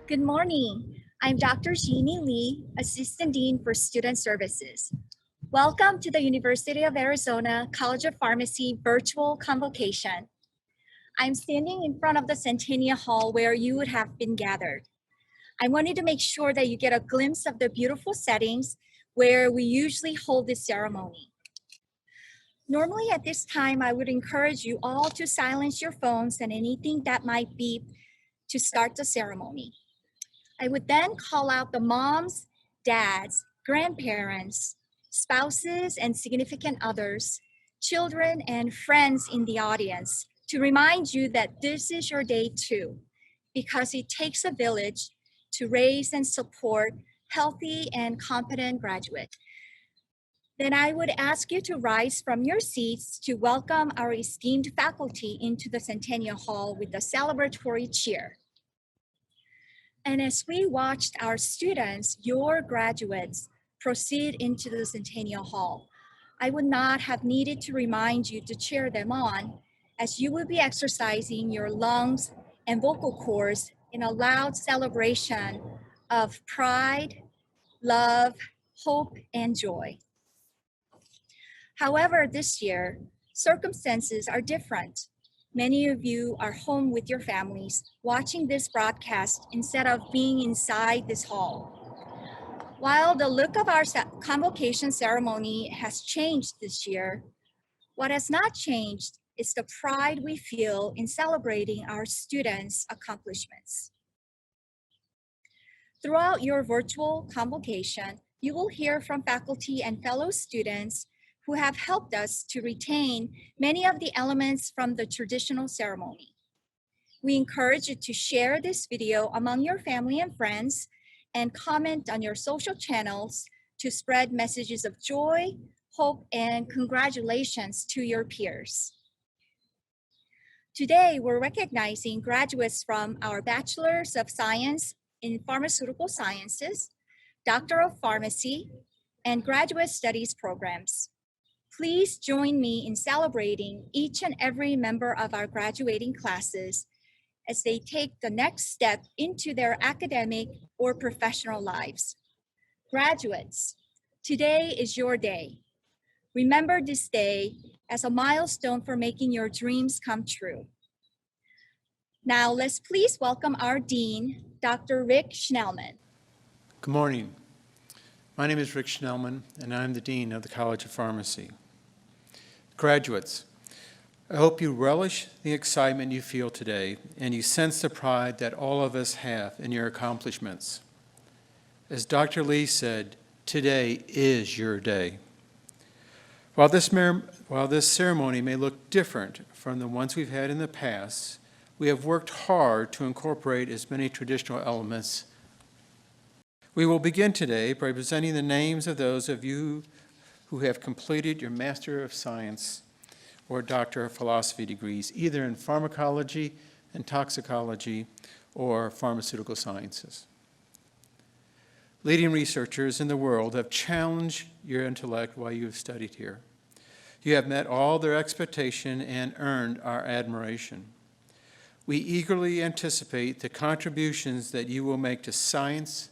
Good morning. I'm Dr. Jeannie Lee, Assistant Dean for Student Services. Welcome to the University of Arizona College of Pharmacy virtual convocation. I'm standing in front of the Centennial Hall where you would have been gathered. I wanted to make sure that you get a glimpse of the beautiful settings where we usually hold this ceremony. Normally at this time, I would encourage you all to silence your phones and anything that might beep to start the ceremony. I would then call out the moms, dads, grandparents, spouses, and significant others, children, and friends in the audience to remind you that this is your day too, because it takes a village to raise and support healthy and competent graduates. Then I would ask you to rise from your seats to welcome our esteemed faculty into the Centennial Hall with a celebratory cheer. And as we watched our students, your graduates, proceed into the Centennial Hall, I would not have needed to remind you to cheer them on, as you will be exercising your lungs and vocal cords in a loud celebration of pride, love, hope, and joy. However, this year, circumstances are different. Many of you are home with your families watching this broadcast instead of being inside this hall. While the look of our convocation ceremony has changed this year, what has not changed is the pride we feel in celebrating our students' accomplishments. Throughout your virtual convocation, you will hear from faculty and fellow students who have helped us to retain many of the elements from the traditional ceremony. We encourage you to share this video among your family and friends and comment on your social channels to spread messages of joy, hope, and congratulations to your peers. Today, we're recognizing graduates from our Bachelor's of Science in Pharmaceutical Sciences, Doctor of Pharmacy, and Graduate Studies programs. Please join me in celebrating each and every member of our graduating classes as they take the next step into their academic or professional lives. Graduates, today is your day. Remember this day as a milestone for making your dreams come true. Now, let's please welcome our Dean, Dr. Rick Schnellman. Good morning. My name is Rick Schnellman, and I'm the Dean of the College of Pharmacy. Graduates, I hope you relish the excitement you feel today, and you sense the pride that all of us have in your accomplishments. As Dr. Lee said, today is your day. While this ceremony may look different from the ones we've had in the past, we have worked hard to incorporate as many traditional elements. We will begin today by presenting the names of those of you who have completed your Master of Science or Doctor of Philosophy degrees, either in pharmacology and toxicology or pharmaceutical sciences. Leading researchers in the world have challenged your intellect while you have studied here. You have met all their expectation and earned our admiration. We eagerly anticipate the contributions that you will make to science,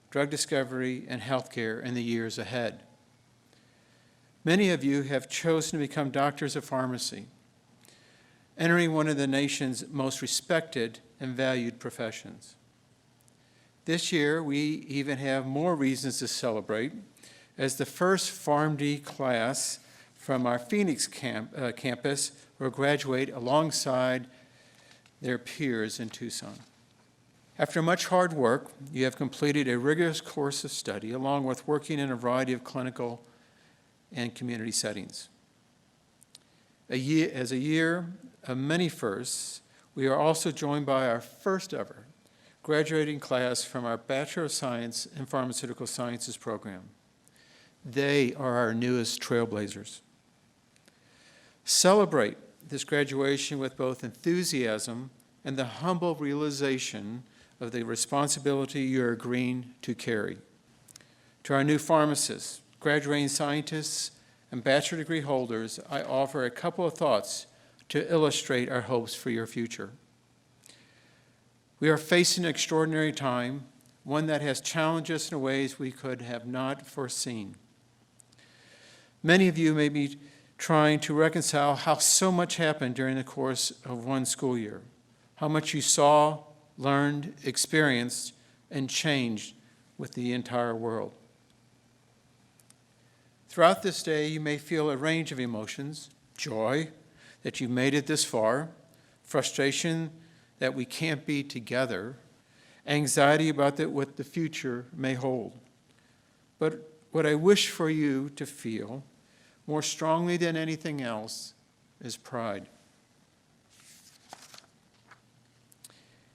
drug discovery, and healthcare in the years ahead. Many of you have chosen to become doctors of pharmacy, entering one of the nation's most respected and valued professions. This year, we even have more reasons to celebrate, as the first PharmD class from our Phoenix campus will graduate alongside their peers in Tucson. After much hard work, you have completed a rigorous course of study, along with working in a variety of clinical and community settings. As a year of many firsts, we are also joined by our first ever graduating class from our Bachelor of Science in Pharmaceutical Sciences program. They are our newest trailblazers. Celebrate this graduation with both enthusiasm and the humble realization of the responsibility you're agreeing to carry. To our new pharmacists, graduating scientists, and bachelor degree holders, I offer a couple of thoughts to illustrate our hopes for your future. We are facing an extraordinary time, one that has challenged us in ways we could have not foreseen. Many of you may be trying to reconcile how so much happened during the course of one school year, how much you saw, learned, experienced, and changed with the entire world. Throughout this day, you may feel a range of emotions: joy that you made it this far, frustration that we can't be together, anxiety about what the future may hold. But what I wish for you to feel more strongly than anything else is pride.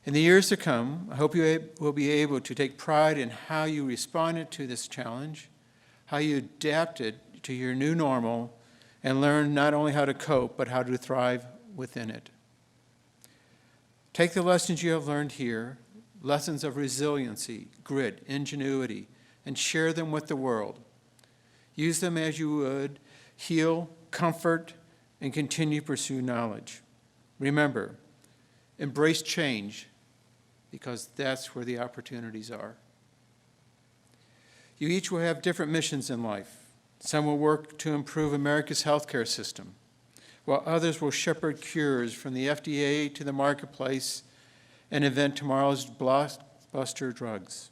In the years to come, I hope you will be able to take pride in how you responded to this challenge, how you adapted to your new normal, and learned not only how to cope, but how to thrive within it. Take the lessons you have learned here, lessons of resiliency, grit, ingenuity, and share them with the world. Use them as you would heal, comfort, and continue to pursue knowledge. Remember, embrace change, because that's where the opportunities are. You each will have different missions in life. Some will work to improve America's healthcare system, while others will shepherd cures from the FDA to the marketplace and invent tomorrow's blockbuster drugs.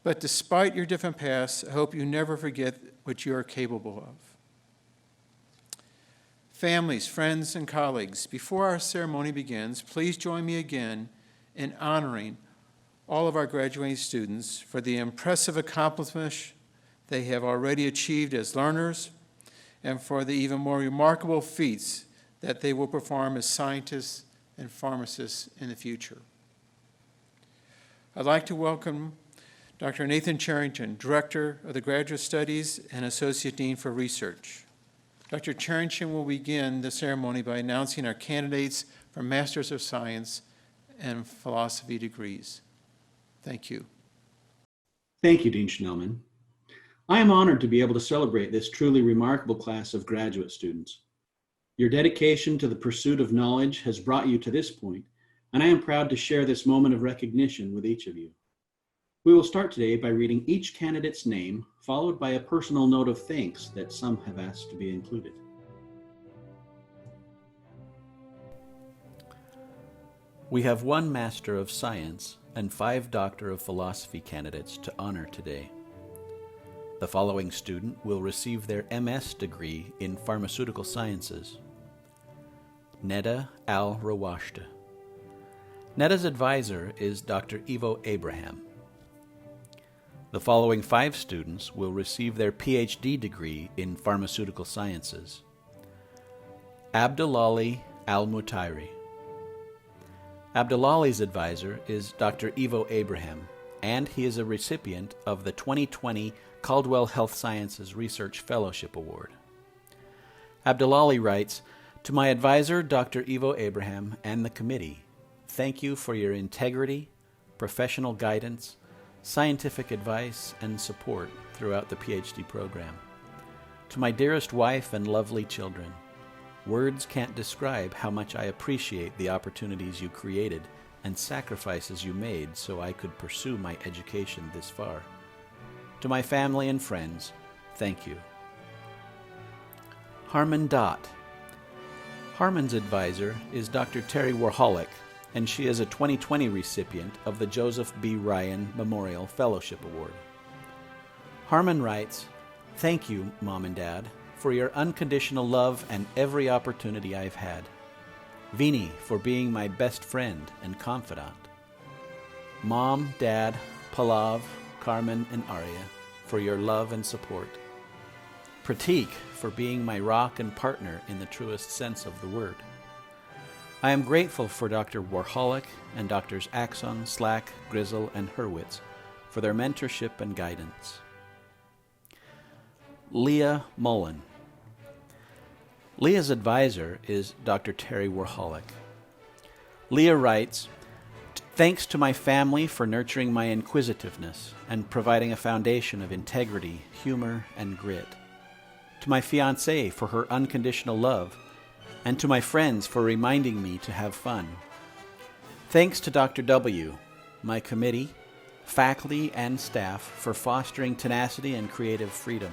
But despite your different paths, I hope you never forget what you are capable of. Families, friends, and colleagues, before our ceremony begins, please join me again in honoring all of our graduating students for the impressive accomplishments they have already achieved as learners, and for the even more remarkable feats that they will perform as scientists and pharmacists in the future. I'd like to welcome Dr. Nathan Charrington, Director of the Graduate Studies and Associate Dean for Research. Dr. Charrington will begin the ceremony by announcing our candidates for Masters of Science and Philosophy degrees. Thank you. Thank you, Dean Schnellman. I am honored to be able to celebrate this truly remarkable class of graduate students. Your dedication to the pursuit of knowledge has brought you to this point, and I am proud to share this moment of recognition with each of you. We will start today by reading each candidate's name, followed by a personal note of thanks that some have asked to be included. We have one Master of Science and 5 Doctor of Philosophy candidates to honor today. The following student will receive their MS degree in Pharmaceutical Sciences. Neda Al-Rawashta. Neda's advisor is Dr. Ivo Abraham. The following 5 students will receive their PhD degree in Pharmaceutical Sciences. Abdulali Al-Mutairi. Abdulali's advisor is Dr. Ivo Abraham, and he is a recipient of the 2020 Caldwell Health Sciences Research Fellowship Award. Abdulali writes, "To my advisor, Dr. Ivo Abraham, and the committee, thank you for your integrity, professional guidance, scientific advice, and support throughout the PhD program. To my dearest wife and lovely children, words can't describe how much I appreciate the opportunities you created and sacrifices you made so I could pursue my education this far. To my family and friends, thank you." Harmon Dott. Harmon's advisor is Dr. Terry Warholic, and she is a 2020 recipient of the Joseph B. Ryan Memorial Fellowship Award. Harmon writes, "Thank you, Mom and Dad, for your unconditional love and every opportunity I've had. Vini for being my best friend and confidant. Mom, Dad, Pallav, Carmen, and Arya for your love and support. Pratik for being my rock and partner in the truest sense of the word. I am grateful for Dr. Warholic and Drs. Axon, Slack, Grizzle, and Hurwitz for their mentorship and guidance." Leah Mullen. Leah's advisor is Dr. Terry Warholic. Leah writes, "Thanks to my family for nurturing my inquisitiveness and providing a foundation of integrity, humor, and grit. To my fiancée for her unconditional love, and to my friends for reminding me to have fun. Thanks to Dr. W., my committee, faculty, and staff for fostering tenacity and creative freedom.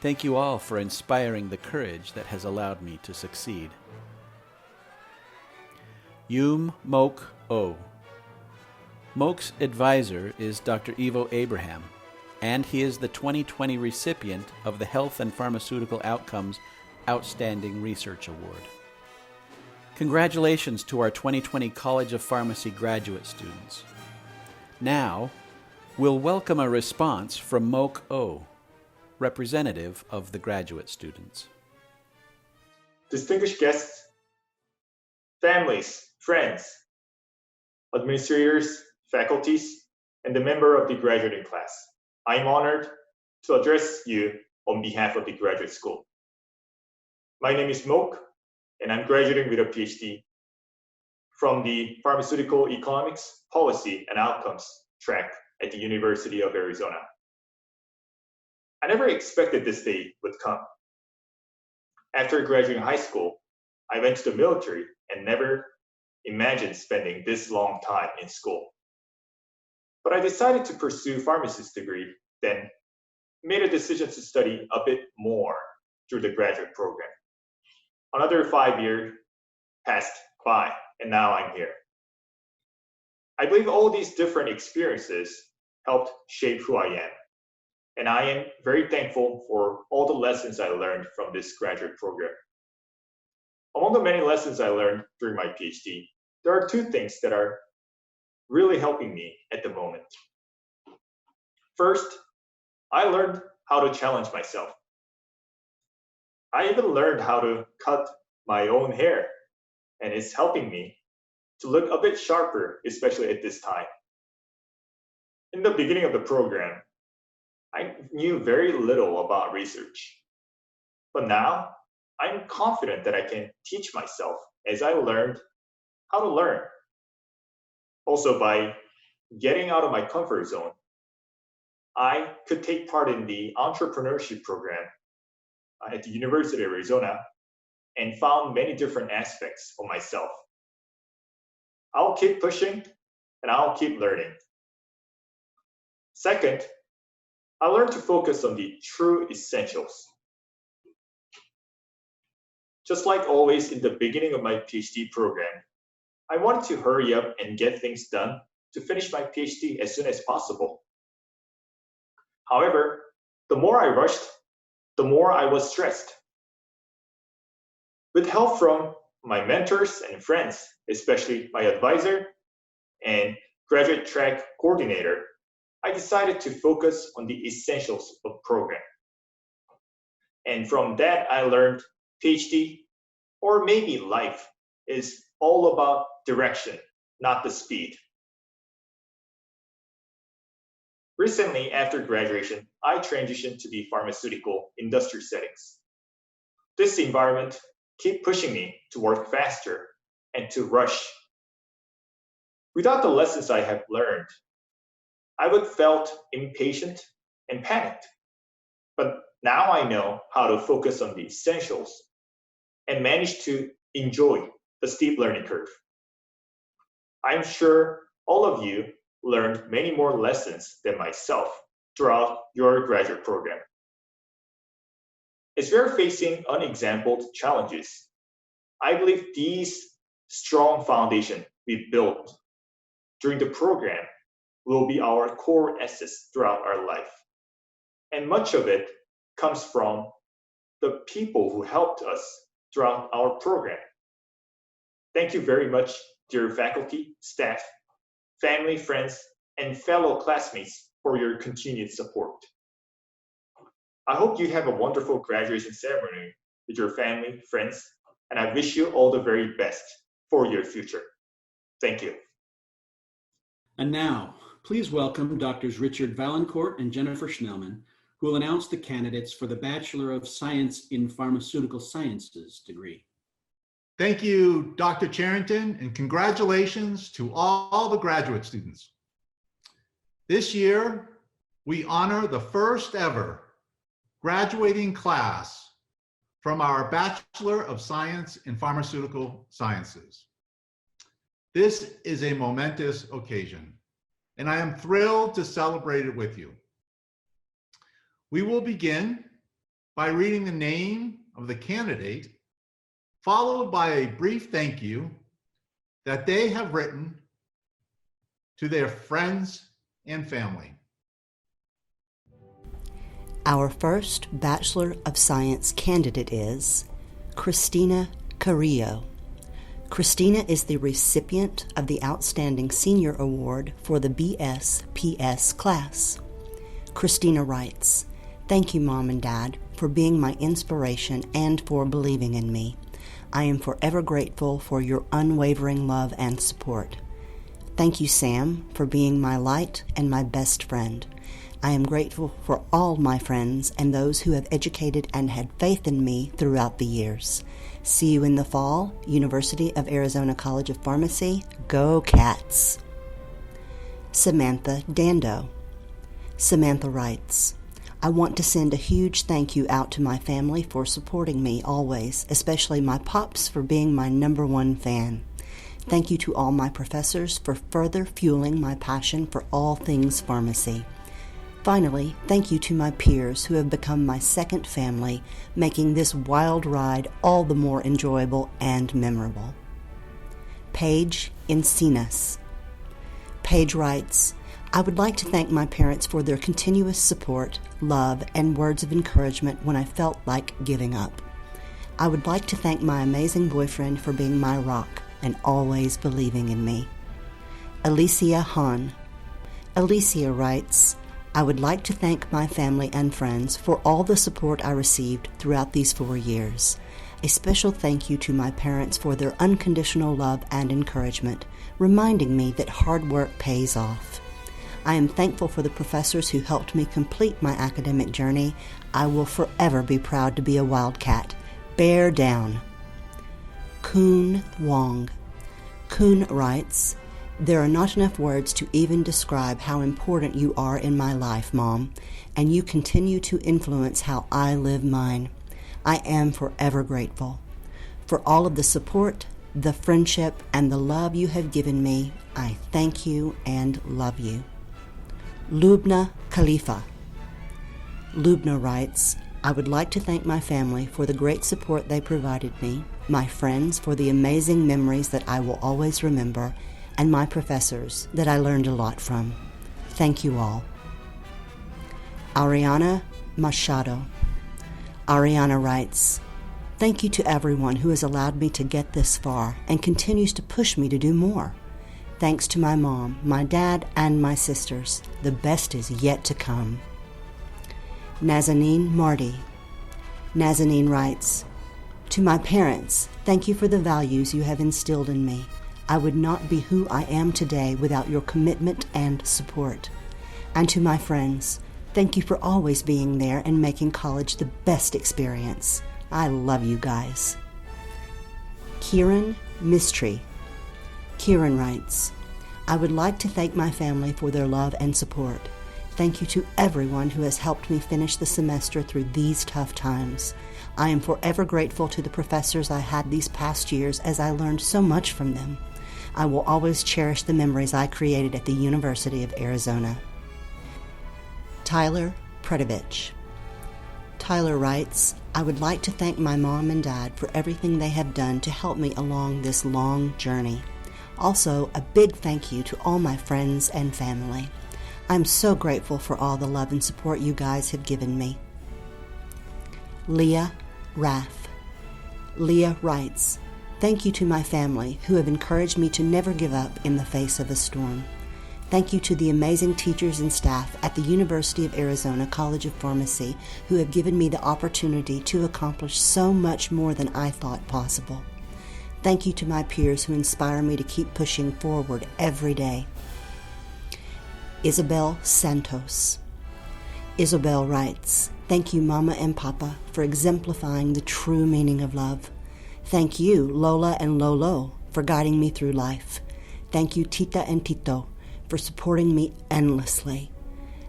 Thank you all for inspiring the courage that has allowed me to succeed. Yum Mok O. Mok's advisor is Dr. Ivo Abraham, and he is the 2020 recipient of the Health and Pharmaceutical Outcomes Outstanding Research Award. Congratulations to our 2020 College of Pharmacy graduate students. Now, we'll welcome a response from Mok O, representative of the graduate students. Distinguished guests, families, friends, administrators, faculties, and the member of the graduating class, I am honored to address you on behalf of the graduate school. My name is Mok, and I'm graduating with a PhD from the Pharmaceutical Economics, Policy, and Outcomes track at the University of Arizona. I never expected this day would come. After graduating high school, I went to the military and never imagined spending this long time in school. But I decided to pursue pharmacist degree, then made a decision to study a bit more through the graduate program. Another 5 years passed by, and now I'm here. I believe all these different experiences helped shape who I am, and I am very thankful for all the lessons I learned from this graduate program. Among the many lessons I learned during my PhD, there are two things that are really helping me at the moment. First, I learned how to challenge myself. I even learned how to cut my own hair, and it's helping me to look a bit sharper, especially at this time. In the beginning of the program, I knew very little about research, but now I'm confident that I can teach myself as I learned how to learn. Also, by getting out of my comfort zone, I could take part in the entrepreneurship program at the University of Arizona and found many different aspects of myself. I'll keep pushing and I'll keep learning. Second, I learned to focus on the true essentials. Just like always in the beginning of my PhD program, I wanted to hurry up and get things done to finish my PhD as soon as possible. However, the more I rushed, the more I was stressed. With help from my mentors and friends, especially my advisor and graduate track coordinator, I decided to focus on the essentials of the program. And from that, I learned PhD, or maybe life, is all about direction, not the speed. Recently, after graduation, I transitioned to the pharmaceutical industry settings. This environment keeps pushing me to work faster and to rush. Without the lessons I have learned, I would have felt impatient and panicked. But now I know how to focus on the essentials and manage to enjoy the steep learning curve. I'm sure all of you learned many more lessons than myself throughout your graduate program. As we are facing unexampled challenges, I believe these strong foundation we built during the program will be our core assets throughout our life. And much of it comes from the people who helped us throughout our program. Thank you very much, dear faculty, staff, family, friends, and fellow classmates for your continued support. I hope you have a wonderful graduation ceremony with your family, friends, and I wish you all the very best for your future. Thank you. And now, please welcome Drs. Richard Valancourt and Jennifer Schnellman, who will announce the candidates for the Bachelor of Science in Pharmaceutical Sciences degree. Thank you, Dr. Charrington, and congratulations to all the graduate students. This year, we honor the first ever graduating class from our Bachelor of Science in Pharmaceutical Sciences. This is a momentous occasion, and I am thrilled to celebrate it with you. We will begin by reading the name of the candidate, followed by a brief thank you that they have written to their friends and family. Our first Bachelor of Science candidate is Christina Carrillo. Christina is the recipient of the Outstanding Senior Award for the BS/PS class. Christina writes, "Thank you, Mom and Dad, for being my inspiration and for believing in me. I am forever grateful for your unwavering love and support. Thank you, Sam, for being my light and my best friend. I am grateful for all my friends and those who have educated and had faith in me throughout the years. See you in the fall, University of Arizona College of Pharmacy. Go Cats!" Samantha Dando. Samantha writes, "I want to send a huge thank you out to my family for supporting me always, especially my pops for being my #1 fan. Thank you to all my professors for further fueling my passion for all things pharmacy. Finally, thank you to my peers who have become my second family, making this wild ride all the more enjoyable and memorable." Paige Encinas. Paige writes, "I would like to thank my parents for their continuous support, love, and words of encouragement when I felt like giving up. I would like to thank my amazing boyfriend for being my rock and always believing in me." Alicia Hahn. Alicia writes, "I would like to thank my family and friends for all the support I received throughout these 4 years. A special thank you to my parents for their unconditional love and encouragement, reminding me that hard work pays off. I am thankful for the professors who helped me complete my academic journey. I will forever be proud to be a Wildcat. Bear down." Kuhn Wong. Kuhn writes, "There are not enough words to even describe how important you are in my life, Mom, and you continue to influence how I live mine. I am forever grateful. For all of the support, the friendship, and the love you have given me, I thank you and love you." Lubna Khalifa. Lubna writes, "I would like to thank my family for the great support they provided me, my friends for the amazing memories that I will always remember, and my professors that I learned a lot from. Thank you all." Ariana Machado. Ariana writes, "Thank you to everyone who has allowed me to get this far and continues to push me to do more. Thanks to my mom, my dad, and my sisters. The best is yet to come." Nazanin Marty. Nazanin writes, "To my parents, thank you for the values you have instilled in me. I would not be who I am today without your commitment and support. And to my friends, thank you for always being there and making college the best experience. I love you guys." Kieran Mistry. Kieran writes, "I would like to thank my family for their love and support. Thank you to everyone who has helped me finish the semester through these tough times. I am forever grateful to the professors I had these past years as I learned so much from them. I will always cherish the memories I created at the University of Arizona." Tyler Predovich. Tyler writes, "I would like to thank my mom and dad for everything they have done to help me along this long journey. Also, a big thank you to all my friends and family. I'm so grateful for all the love and support you guys have given me." Leah Rath. Leah writes, "Thank you to my family who have encouraged me to never give up in the face of a storm. Thank you to the amazing teachers and staff at the University of Arizona College of Pharmacy who have given me the opportunity to accomplish so much more than I thought possible. Thank you to my peers who inspire me to keep pushing forward every day." Isabel Santos. Isabel writes, "Thank you, Mama and Papa, for exemplifying the true meaning of love. Thank you, Lola and Lolo, for guiding me through life. Thank you, Tita and Tito, for supporting me endlessly.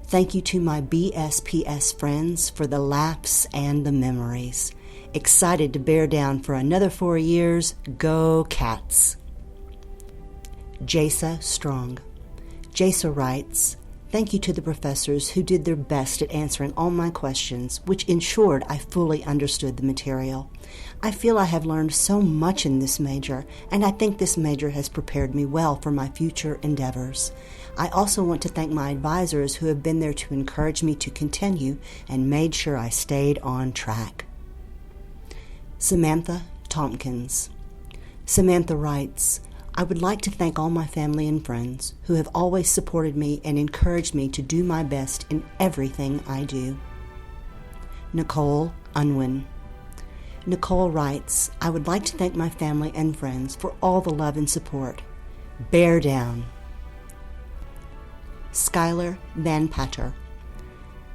Thank you to my BSPS friends for the laughs and the memories. Excited to bear down for another 4 years. Go Cats!" Jasa Strong. Jasa writes, "Thank you to the professors who did their best at answering all my questions, which ensured I fully understood the material. I feel I have learned so much in this major, and I think this major has prepared me well for my future endeavors. I also want to thank my advisors who have been there to encourage me to continue and made sure I stayed on track." Samantha Tompkins. Samantha writes, "I would like to thank all my family and friends who have always supported me and encouraged me to do my best in everything I do." Nicole Unwin. Nicole writes, "I would like to thank my family and friends for all the love and support. Bear down." Skylar Van Patter.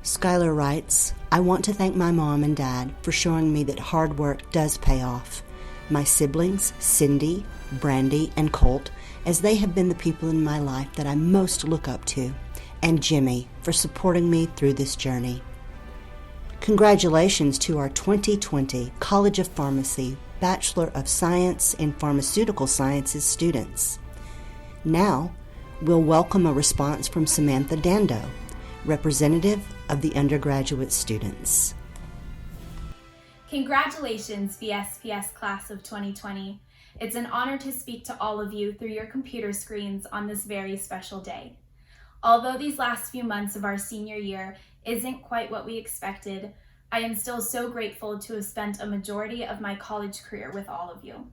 Skylar writes, "I want to thank my mom and dad for showing me that hard work does pay off. My siblings, Cindy, Brandy, and Colt, as they have been the people in my life that I most look up to, and Jimmy for supporting me through this journey." Congratulations to our 2020 College of Pharmacy Bachelor of Science in Pharmaceutical Sciences students. Now, we'll welcome a response from Samantha Dando, representative of the undergraduate students. Congratulations, VSPS class of 2020. It's an honor to speak to all of you through your computer screens on this very special day. Although these last few months of our senior year isn't quite what we expected, I am still so grateful to have spent a majority of my college career with all of you.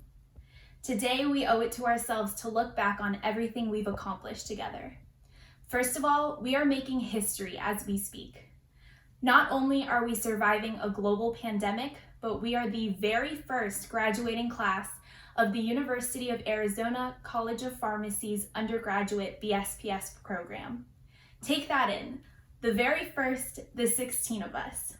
Today, we owe it to ourselves to look back on everything we've accomplished together. First of all, we are making history as we speak. Not only are we surviving a global pandemic, but we are the very first graduating class of the University of Arizona College of Pharmacy's undergraduate BSPS program. Take that in. The very first, the 16 of us.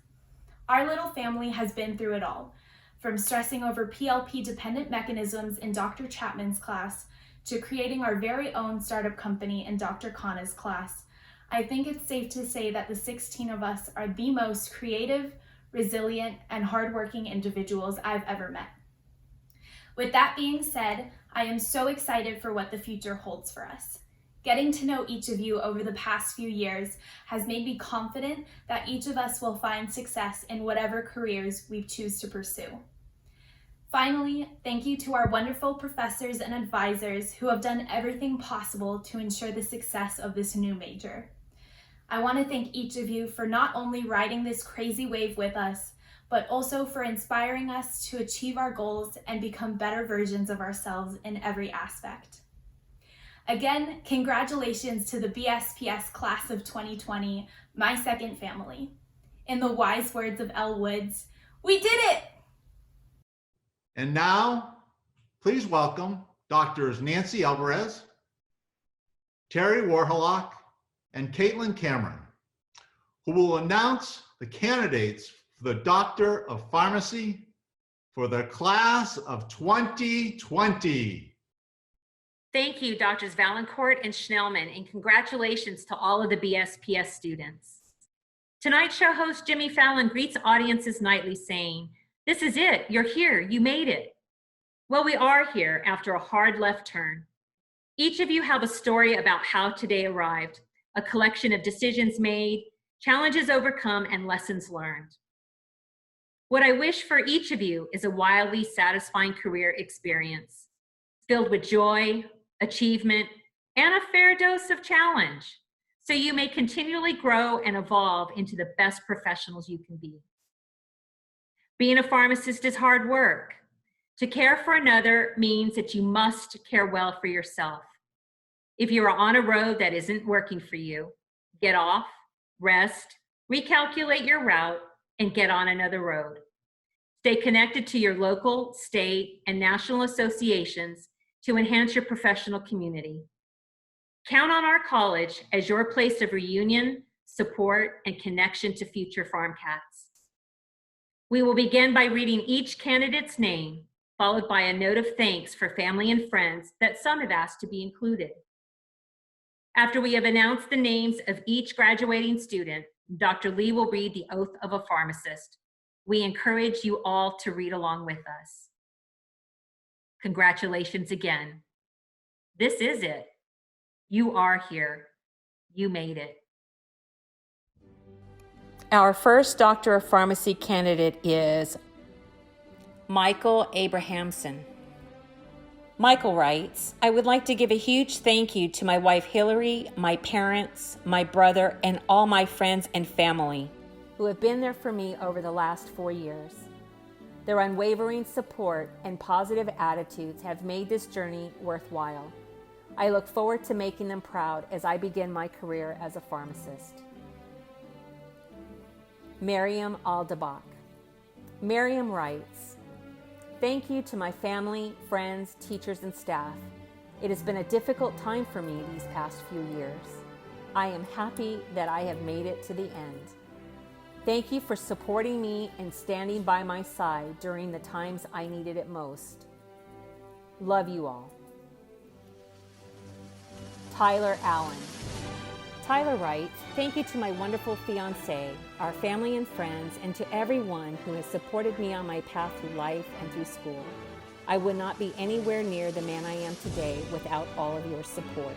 Our little family has been through it all, from stressing over PLP-dependent mechanisms in Dr. Chapman's class to creating our very own startup company in Dr. Khanna's class. I think it's safe to say that the 16 of us are the most creative, resilient, and hardworking individuals I've ever met. With that being said, I am so excited for what the future holds for us. Getting to know each of you over the past few years has made me confident that each of us will find success in whatever careers we choose to pursue. Finally, thank you to our wonderful professors and advisors who have done everything possible to ensure the success of this new major. I want to thank each of you for not only riding this crazy wave with us, but also for inspiring us to achieve our goals and become better versions of ourselves in every aspect. Again, congratulations to the BSPS class of 2020, my second family. In the wise words of Elle Woods, we did it! And now, please welcome Doctors Nancy Alvarez, Terry Warholock, and Caitlin Cameron, who will announce the candidates for the Doctor of Pharmacy for the class of 2020. Thank you, Drs. Valancourt and Schnellman, and congratulations to all of the BSPS students. Tonight's show host Jimmy Fallon greets audiences nightly saying, "This is it, you're here, you made it." Well, we are here after a hard left turn. Each of you have a story about how today arrived, a collection of decisions made, challenges overcome, and lessons learned. What I wish for each of you is a wildly satisfying career experience, filled with joy, achievement, and a fair dose of challenge, so you may continually grow and evolve into the best professionals you can be. Being a pharmacist is hard work. To care for another means that you must care well for yourself. If you are on a road that isn't working for you, get off, rest, recalculate your route, and get on another road. Stay connected to your local, state, and national associations to enhance your professional community. Count on our college as your place of reunion, support, and connection to future PharmCats. We will begin by reading each candidate's name, followed by a note of thanks for family and friends that some have asked to be included. After we have announced the names of each graduating student, Dr. Lee will read the oath of a pharmacist. We encourage you all to read along with us. Congratulations again. This is it. You are here. You made it. Our first Doctor of Pharmacy candidate is Michael Abrahamson. Michael writes, I would like to give a huge thank you to my wife Hillary, my parents, my brother, and all my friends and family who have been there for me over the last 4 years. Their unwavering support and positive attitudes have made this journey worthwhile. I look forward to making them proud as I begin my career as a pharmacist. Miriam Aldebach. Miriam writes, thank you to my family, friends, teachers, and staff. It has been a difficult time for me these past few years. I am happy that I have made it to the end. Thank you for supporting me and standing by my side during the times I needed it most. Love you all. Tyler Allen. Tyler writes, thank you to my wonderful fiancé, our family and friends, and to everyone who has supported me on my path through life and through school. I would not be anywhere near the man I am today without all of your support.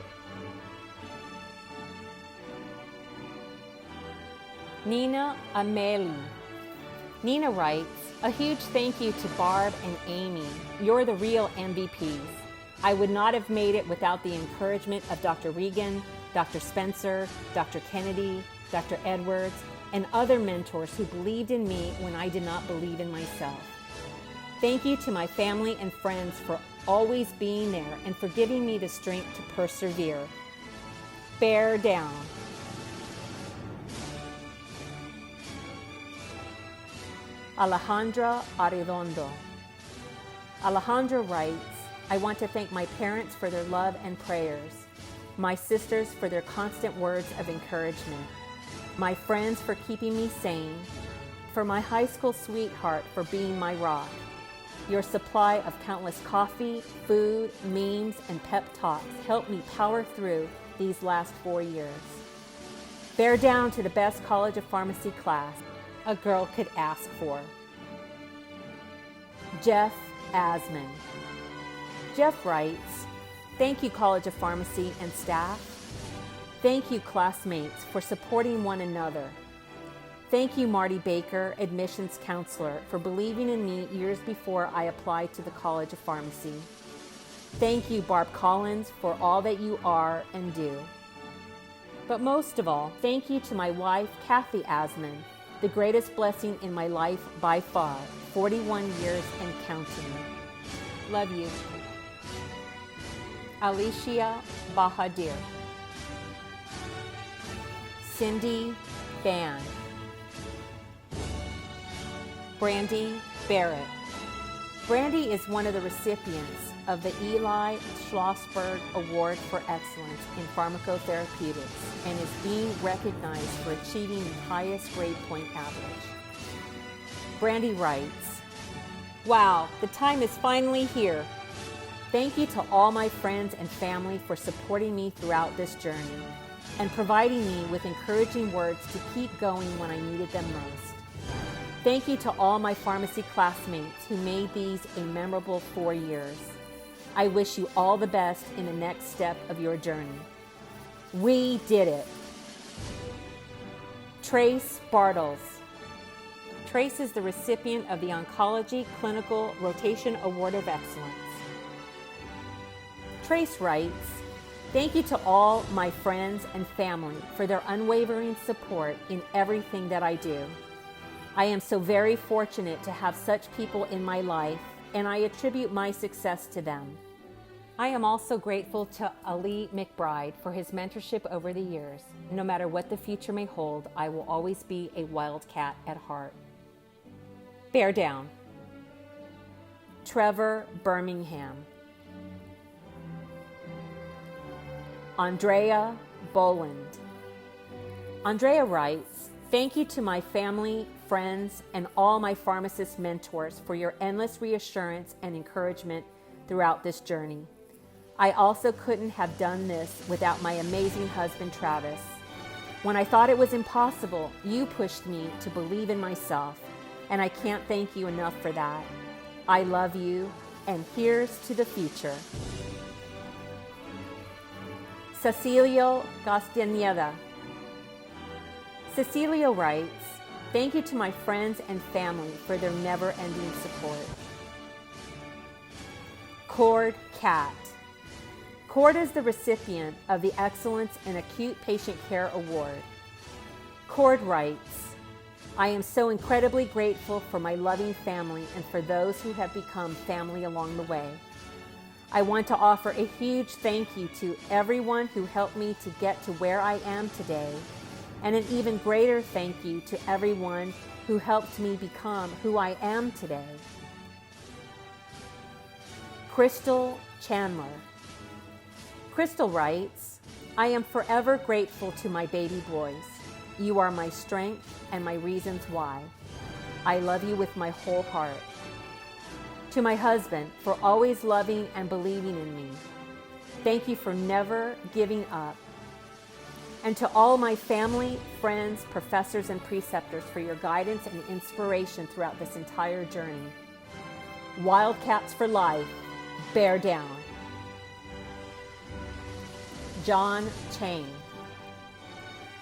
Nina Ameli. Nina writes, a huge thank you to Barb and Amy. You're the real MVPs. I would not have made it without the encouragement of Dr. Regan, Dr. Spencer, Dr. Kennedy, Dr. Edwards, and other mentors who believed in me when I did not believe in myself. Thank you to my family and friends for always being there and for giving me the strength to persevere. Bear down. Alejandra Arredondo. Alejandra writes, I want to thank my parents for their love and prayers, my sisters for their constant words of encouragement, my friends for keeping me sane, for my high school sweetheart for being my rock. Your supply of countless coffee, food, memes, and pep talks helped me power through these last 4 years. Bear down to the best College of Pharmacy class a girl could ask for. Jeff Asman. Jeff writes, thank you College of Pharmacy and staff. Thank you classmates for supporting one another. Thank you Marty Baker, admissions counselor, for believing in me years before I applied to the College of Pharmacy. Thank you Barb Collins for all that you are and do. But most of all, thank you to my wife Kathy Asman, the greatest blessing in my life by far, 41 years and counting. Love you. Alicia Bahadir. Cindy Ban. Brandy Barrett. Brandy is one of the recipients of the Eli Schlossberg Award for Excellence in Pharmacotherapeutics and is being recognized for achieving the highest grade point average. Brandy writes, wow, the time is finally here. Thank you to all my friends and family for supporting me throughout this journey and providing me with encouraging words to keep going when I needed them most. Thank you to all my pharmacy classmates who made these a memorable 4 years. I wish you all the best in the next step of your journey. We did it. Trace Bartles. Trace is the recipient of the Oncology Clinical Rotation Award of Excellence. Trace writes, thank you to all my friends and family for their unwavering support in everything that I do. I am so very fortunate to have such people in my life, and I attribute my success to them. I am also grateful to Ali McBride for his mentorship over the years. No matter what the future may hold, I will always be a wildcat at heart. Bear down. Trevor Birmingham. Andrea Boland. Andrea writes, thank you to my family, friends, and all my pharmacist mentors for your endless reassurance and encouragement throughout this journey. I also couldn't have done this without my amazing husband, Travis. When I thought it was impossible, you pushed me to believe in myself, and I can't thank you enough for that. I love you, and here's to the future. Cecilio Castañeda. Cecilio writes, "Thank you to my friends and family for their never-ending support." Cord Cat. Cord is the recipient of the Excellence in Acute Patient Care Award. Cord writes, "I am so incredibly grateful for my loving family and for those who have become family along the way. I want to offer a huge thank you to everyone who helped me to get to where I am today, and an even greater thank you to everyone who helped me become who I am today." Crystal Chandler. Crystal writes, "I am forever grateful to my baby boys. You are my strength and my reasons why. I love you with my whole heart. To my husband, for always loving and believing in me. Thank you for never giving up. And to all my family, friends, professors, and preceptors for your guidance and inspiration throughout this entire journey. Wildcats for life, bear down." John Chang.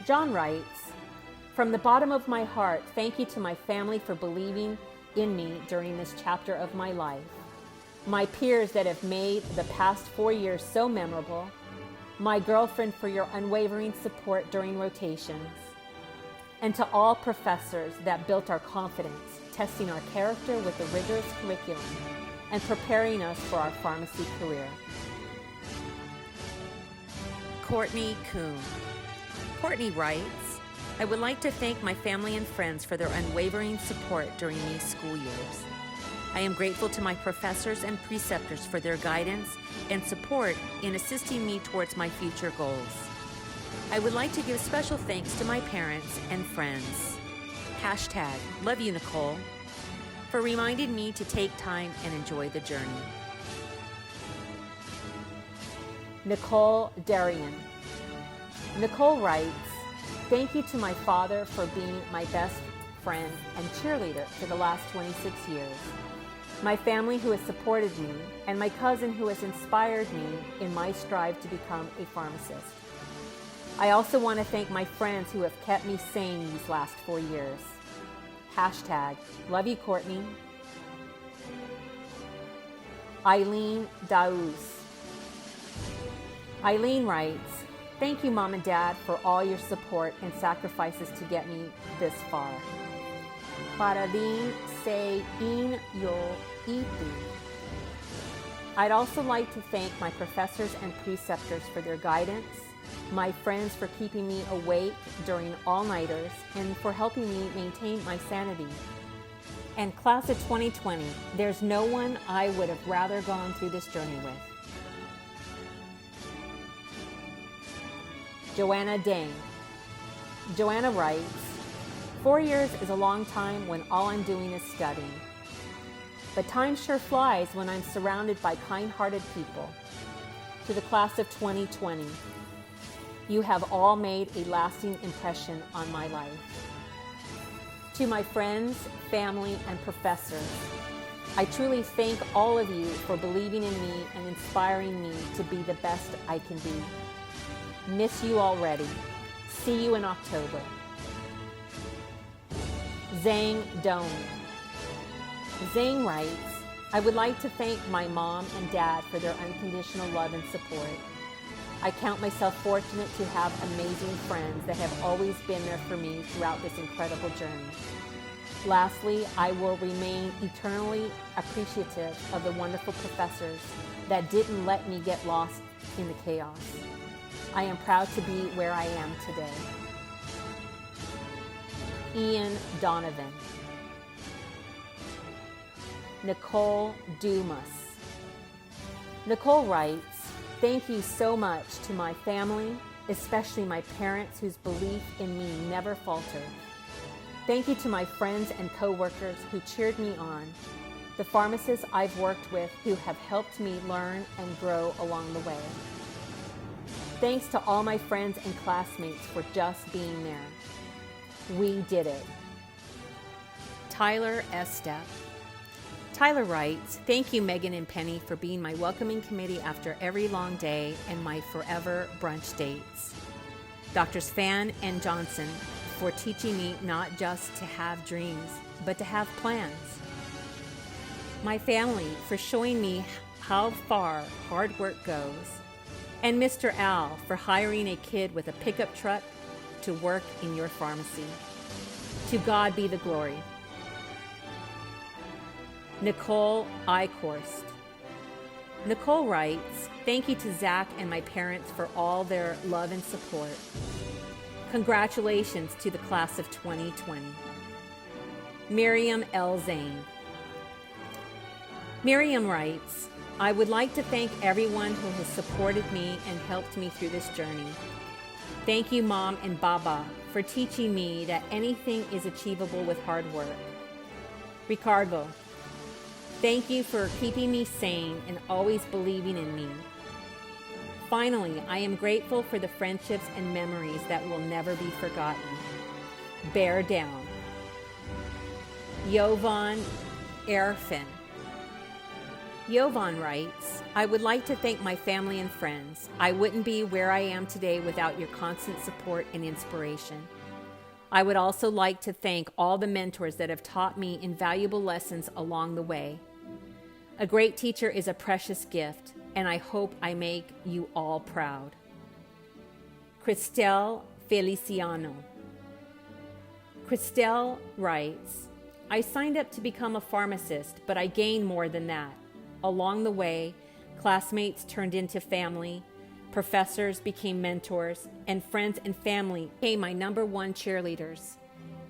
John writes, "From the bottom of my heart, thank you to my family for believing in me during this chapter of my life. My peers that have made the past 4 years so memorable. My girlfriend for your unwavering support during rotations. And to all professors that built our confidence, testing our character with a rigorous curriculum and preparing us for our pharmacy career." Courtney Kuhn. Courtney writes, "I would like to thank my family and friends for their unwavering support during these school years. I am grateful to my professors and preceptors for their guidance and support in assisting me towards my future goals. I would like to give special thanks to my parents and friends. Hashtag love you, Nicole, for reminding me to take time and enjoy the journey." Nicole Darien. Nicole writes, "Thank you to my father for being my best friend and cheerleader for the last 26 years, my family who has supported me, and my cousin who has inspired me in my strive to become a pharmacist. I also want to thank my friends who have kept me sane these last 4 years. Hashtag love you, Courtney." Eileen Daouz. Eileen writes, "Thank you, Mom and Dad, for all your support and sacrifices to get me this far. Para din sa inyo ito." I'd also like to thank my professors and preceptors for their guidance, my friends for keeping me awake during all-nighters and for helping me maintain my sanity. And class of 2020, there's no one I would have rather gone through this journey with. Joanna Dang. Joanna writes, 4 years is a long time when all I'm doing is studying. But time sure flies when I'm surrounded by kind-hearted people. To the class of 2020, you have all made a lasting impression on my life. To my friends, family, and professors, I truly thank all of you for believing in me and inspiring me to be the best I can be. Miss you already. See you in October. Zhang Dong. Zhang writes, "I would like to thank my mom and dad for their unconditional love and support. I count myself fortunate to have amazing friends that have always been there for me throughout this incredible journey. Lastly, I will remain eternally appreciative of the wonderful professors that didn't let me get lost in the chaos. I am proud to be where I am today." Ian Donovan. Nicole Dumas. Nicole writes, "Thank you so much to my family, especially my parents whose belief in me never faltered. Thank you to my friends and coworkers who cheered me on, the pharmacists I've worked with who have helped me learn and grow along the way. Thanks to all my friends and classmates for just being there. We did it." Tyler Estep. Tyler writes, thank you, Megan and Penny, for being my welcoming committee after every long day and my forever brunch dates. Doctors Fan and Johnson for teaching me not just to have dreams, but to have plans. My family for showing me how far hard work goes. And Mr. Al for hiring a kid with a pickup truck to work in your pharmacy. To God be the glory. Nicole Eichhorst. Nicole writes, thank you to Zach and my parents for all their love and support. Congratulations to the class of 2020. Miriam L. Zane. Miriam writes, I would like to thank everyone who has supported me and helped me through this journey. Thank you, Mom and Baba, for teaching me that anything is achievable with hard work. Ricardo, thank you for keeping me sane and always believing in me. Finally, I am grateful for the friendships and memories that will never be forgotten. Bear down. Jovan Erfin. Jovan writes, I would like to thank my family and friends. I wouldn't be where I am today without your constant support and inspiration. I would also like to thank all the mentors that have taught me invaluable lessons along the way. A great teacher is a precious gift, and I hope I make you all proud. Christelle Feliciano. Christelle writes, I signed up to become a pharmacist, but I gained more than that. Along the way, classmates turned into family, professors became mentors, and friends and family became my #1 cheerleaders.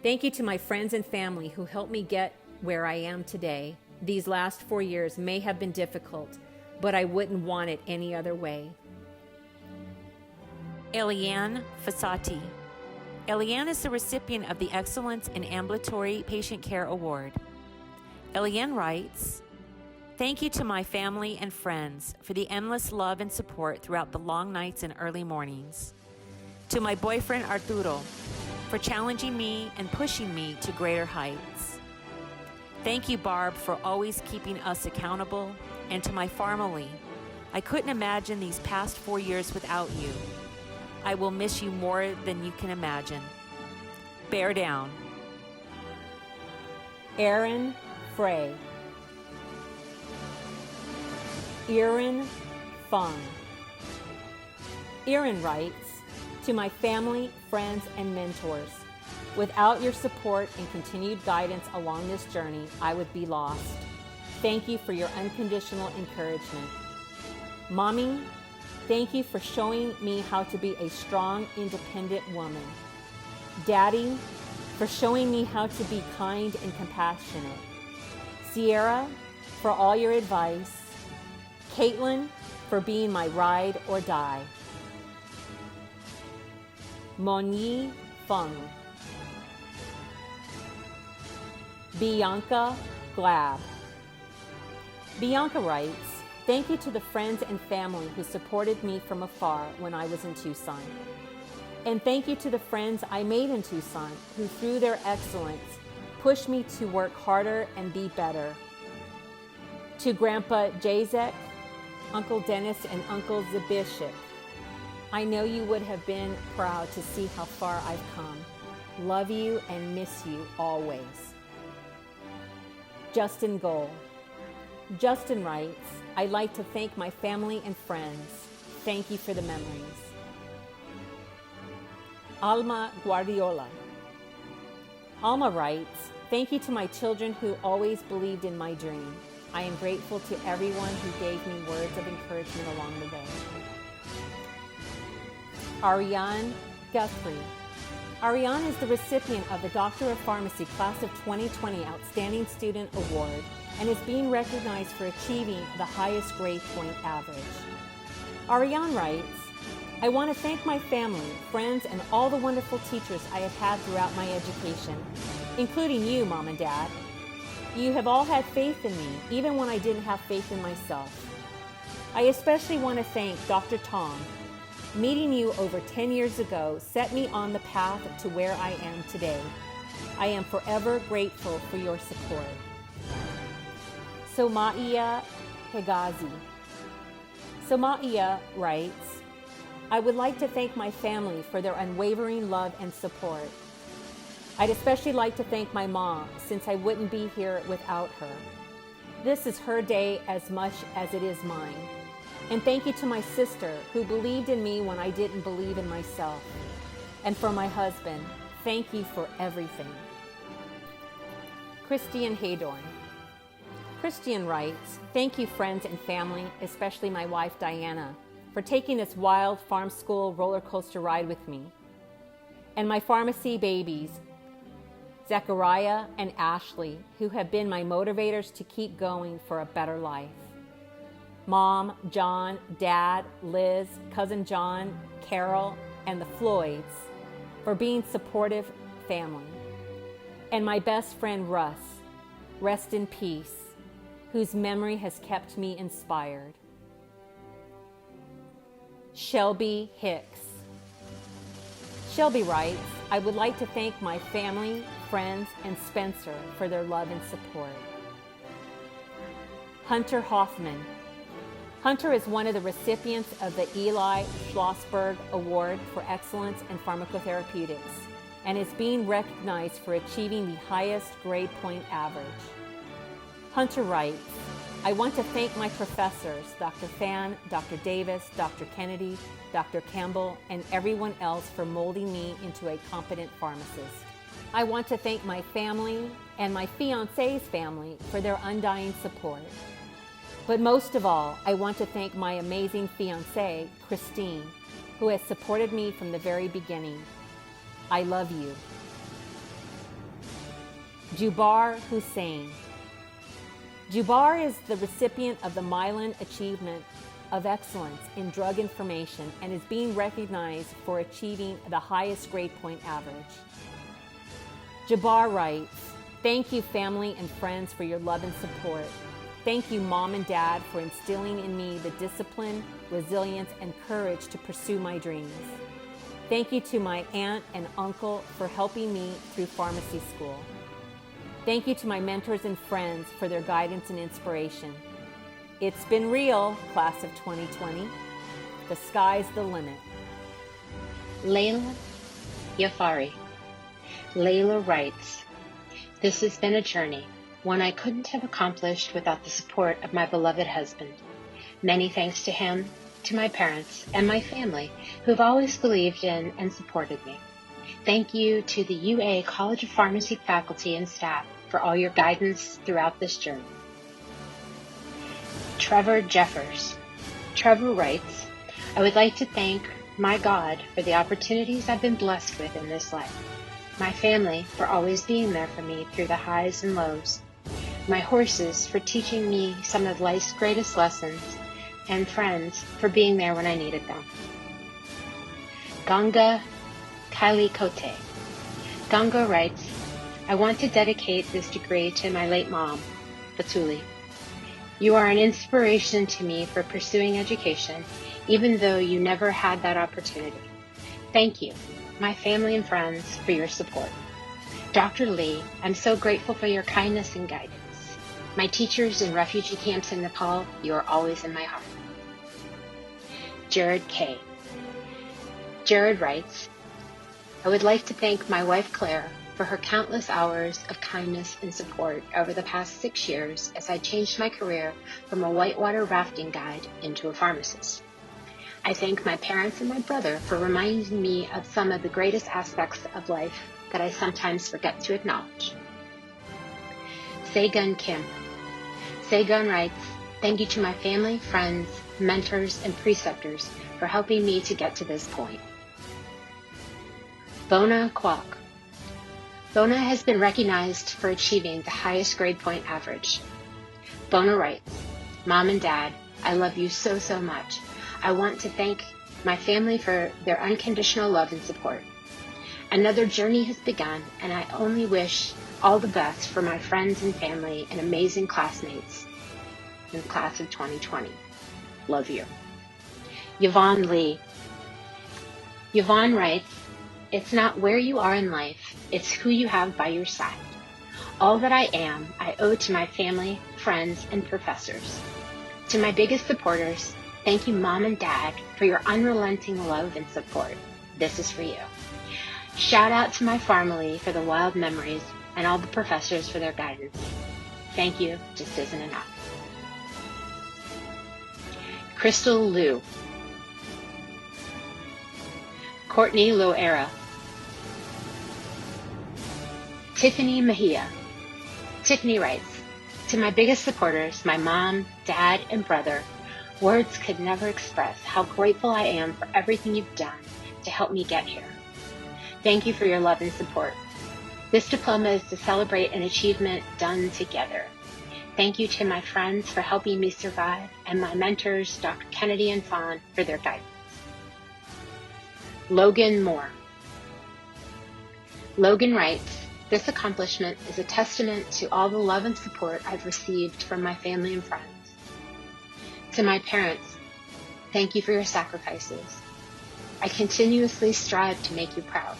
Thank you to my friends and family who helped me get where I am today. These last 4 years may have been difficult, but I wouldn't want it any other way. Eliane Fasati. Eliane is the recipient of the Excellence in Ambulatory Patient Care Award. Eliane writes, thank you to my family and friends for the endless love and support throughout the long nights and early mornings. To my boyfriend Arturo for challenging me and pushing me to greater heights. Thank you, Barb, for always keeping us accountable. And to my family, I couldn't imagine these past 4 years without you. I will miss you more than you can imagine. Bear down. Aaron Frey. Erin Fung. Erin writes, to my family, friends, and mentors, without your support and continued guidance along this journey, I would be lost. Thank you for your unconditional encouragement. Mommy, thank you for showing me how to be a strong, independent woman. Daddy, for showing me how to be kind and compassionate. Sierra, for all your advice. Caitlin, for being my ride or die. Monyi Fung. Bianca Glab. Bianca writes, thank you to the friends and family who supported me from afar when I was in Tucson. And thank you to the friends I made in Tucson who, through their excellence, pushed me to work harder and be better. To Grandpa Jacek, Uncle Dennis, and Uncle Zabishik, I know you would have been proud to see how far I've come. Love you and miss you always. Justin Gold. Justin writes, I'd like to thank my family and friends. Thank you for the memories. Alma Guardiola. Alma writes, thank you to my children who always believed in my dream. I am grateful to everyone who gave me words of encouragement along the way. Ariane Guthrie. Ariane is the recipient of the Doctor of Pharmacy Class of 2020 Outstanding Student Award and is being recognized for achieving the highest grade point average. Ariane writes, I want to thank my family, friends, and all the wonderful teachers I have had throughout my education, including you, Mom and Dad. You have all had faith in me, even when I didn't have faith in myself. I especially want to thank Dr. Tom. Meeting you over 10 years ago set me on the path to where I am today. I am forever grateful for your support. Somaiya Hegazi. Somaiya writes, I would like to thank my family for their unwavering love and support. I'd especially like to thank my mom, since I wouldn't be here without her. This is her day as much as it is mine. And thank you to my sister, who believed in me when I didn't believe in myself. And for my husband, thank you for everything. Christian Haydorn. Christian writes, thank you friends and family, especially my wife Diana, for taking this wild farm school roller coaster ride with me. And my pharmacy babies, Zechariah and Ashley, who have been my motivators to keep going for a better life. Mom, John, Dad, Liz, Cousin John, Carol, and the Floyds for being supportive family. And my best friend Russ, rest in peace, whose memory has kept me inspired. Shelby Hicks. Shelby writes, I would like to thank my family, friends, and Spencer for their love and support. Hunter Hoffman. Hunter is one of the recipients of the Eli Schlossberg Award for Excellence in Pharmacotherapeutics and is being recognized for achieving the highest grade point average. Hunter writes, I want to thank my professors, Dr. Fan, Dr. Davis, Dr. Kennedy, Dr. Campbell, and everyone else for molding me into a competent pharmacist. I want to thank my family and my fiancé's family for their undying support. But most of all, I want to thank my amazing fiancée, Christine, who has supported me from the very beginning. I love you. Jubar Hussain. Jubar is the recipient of the Mylan Achievement of Excellence in Drug Information and is being recognized for achieving the highest grade point average. Jabbar writes, thank you family and friends for your love and support. Thank you Mom and Dad for instilling in me the discipline, resilience, and courage to pursue my dreams. Thank you to my aunt and uncle for helping me through pharmacy school. Thank you to my mentors and friends for their guidance and inspiration. It's been real, class of 2020. The sky's the limit. Layla Yafari. Layla writes, this has been a journey, one I couldn't have accomplished without the support of my beloved husband. Many thanks to him, to my parents, and my family, who've always believed in and supported me. Thank you to the UA College of Pharmacy faculty and staff for all your guidance throughout this journey. Trevor Jeffers. Trevor writes, I would like to thank my God for the opportunities I've been blessed with in this life. My family for always being there for me through the highs and lows. My horses for teaching me some of life's greatest lessons, and friends for being there when I needed them. Ganga Kalikote. Ganga writes, I want to dedicate this degree to my late mom, Batuli. You are an inspiration to me for pursuing education, even though you never had that opportunity. Thank you, my family and friends, for your support. Dr. Lee, I'm so grateful for your kindness and guidance. My teachers in refugee camps in Nepal, you are always in my heart. Jared K. Jared writes, I would like to thank my wife Claire for her countless hours of kindness and support over the past 6 years as I changed my career from a whitewater rafting guide into a pharmacist. I thank my parents and my brother for reminding me of some of the greatest aspects of life that I sometimes forget to acknowledge. Segun Kim. Segun writes, thank you to my family, friends, mentors, and preceptors for helping me to get to this point. Bona Kwok. Bona has been recognized for achieving the highest grade point average. Bona writes, Mom and Dad, I love you so, so much. I want to thank my family for their unconditional love and support. Another journey has begun, and I only wish all the best for my friends and family and amazing classmates in the class of 2020. Love you. Yvonne Lee. Yvonne writes, it's not where you are in life, it's who you have by your side. All that I am, I owe to my family, friends, and professors. To my biggest supporters, thank you, Mom and Dad, for your unrelenting love and support. This is for you. Shout out to my family for the wild memories and all the professors for their guidance. Thank you just isn't enough. Crystal Liu. Courtney Loera. Tiffany Mejia. Tiffany writes, to my biggest supporters, my mom, dad, and brother, words could never express how grateful I am for everything you've done to help me get here. Thank you for your love and support. This diploma is to celebrate an achievement done together. Thank you to my friends for helping me survive, and my mentors, Dr. Kennedy and Fawn, for their guidance. Logan Moore. Logan writes, this accomplishment is a testament to all the love and support I've received from my family and friends. To my parents, thank you for your sacrifices. I continuously strive to make you proud.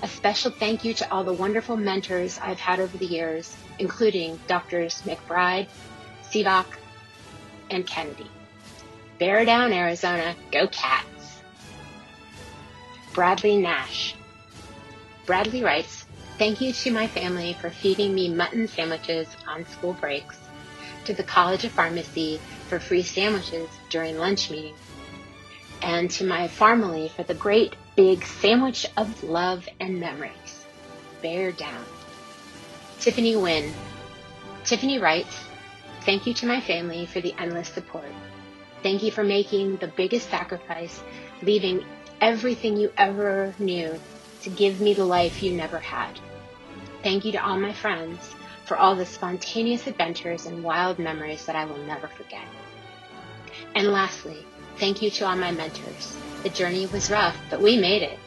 A special thank you to all the wonderful mentors I've had over the years, including Drs. McBride, Sivak, and Kennedy. Bear down, Arizona. Go Cats. Bradley Nash. Bradley writes, thank you to my family for feeding me mutton sandwiches on school breaks, to the College of Pharmacy for free sandwiches during lunch meetings, and to my family for the great big sandwich of love and memories. Bear down. Tiffany Wynn. Tiffany writes, thank you to my family for the endless support. Thank you for making the biggest sacrifice, leaving everything you ever knew to give me the life you never had. Thank you to all my friends for all the spontaneous adventures and wild memories that I will never forget. And lastly, thank you to all my mentors. The journey was rough, but we made it.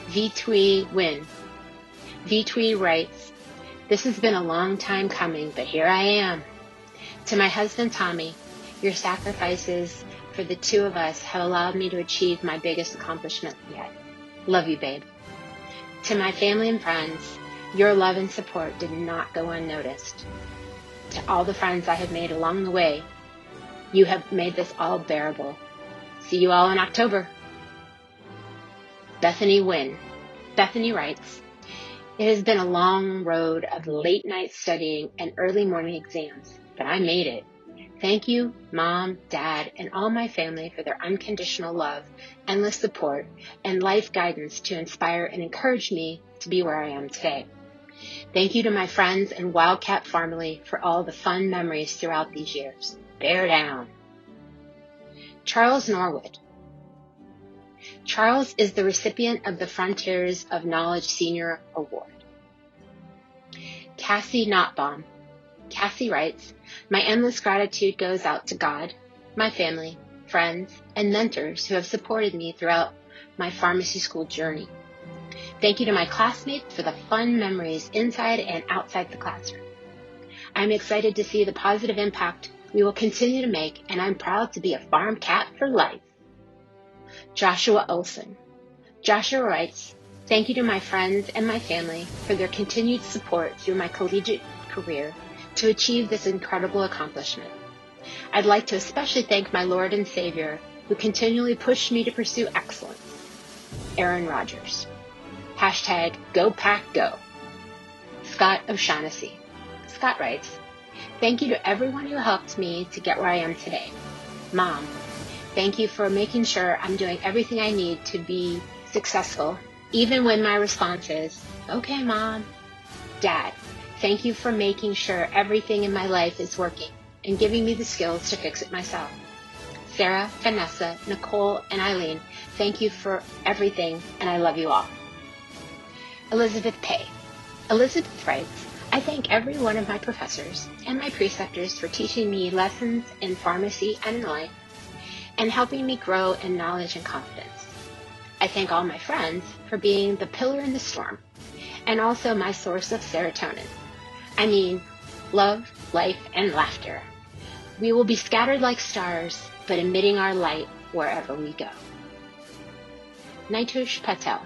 Vitui Win. Vitui writes, this has been a long time coming, but here I am. To my husband, Tommy, your sacrifices for the two of us have allowed me to achieve my biggest accomplishment yet. Love you, babe. To my family and friends, your love and support did not go unnoticed. To all the friends I have made along the way, you have made this all bearable. See you all in October. Bethany Wynn. Bethany writes, it has been a long road of late night studying and early morning exams, but I made it. Thank you, Mom, Dad, and all my family for their unconditional love, endless support, and life guidance to inspire and encourage me to be where I am today. Thank you to my friends and Wildcat family for all the fun memories throughout these years. Bear down. Charles Norwood. Charles is the recipient of the Frontiers of Knowledge Senior Award. Cassie Notbaum. Cassie writes, my endless gratitude goes out to God, my family, friends, and mentors who have supported me throughout my pharmacy school journey. Thank you to my classmates for the fun memories inside and outside the classroom. I'm excited to see the positive impact we will continue to make, and I'm proud to be a farm cat for life. Joshua Olson. Joshua writes, thank you to my friends and my family for their continued support through my collegiate career to achieve this incredible accomplishment. I'd like to especially thank my Lord and Savior who continually pushed me to pursue excellence. Aaron Rodgers. Hashtag Go Pack Go. Scott O'Shaughnessy. Scott writes, thank you to everyone who helped me to get where I am today. Mom, thank you for making sure I'm doing everything I need to be successful, even when my response is, okay, Mom. Dad, thank you for making sure everything in my life is working and giving me the skills to fix it myself. Sarah, Vanessa, Nicole, and Eileen, thank you for everything, and I love you all. Elizabeth Pay. Elizabeth writes, I thank every one of my professors and my preceptors for teaching me lessons in pharmacy and in life, and helping me grow in knowledge and confidence. I thank all my friends for being the pillar in the storm, and also my source of serotonin. I mean, love, life, and laughter. We will be scattered like stars, but emitting our light wherever we go. Naitush Patel.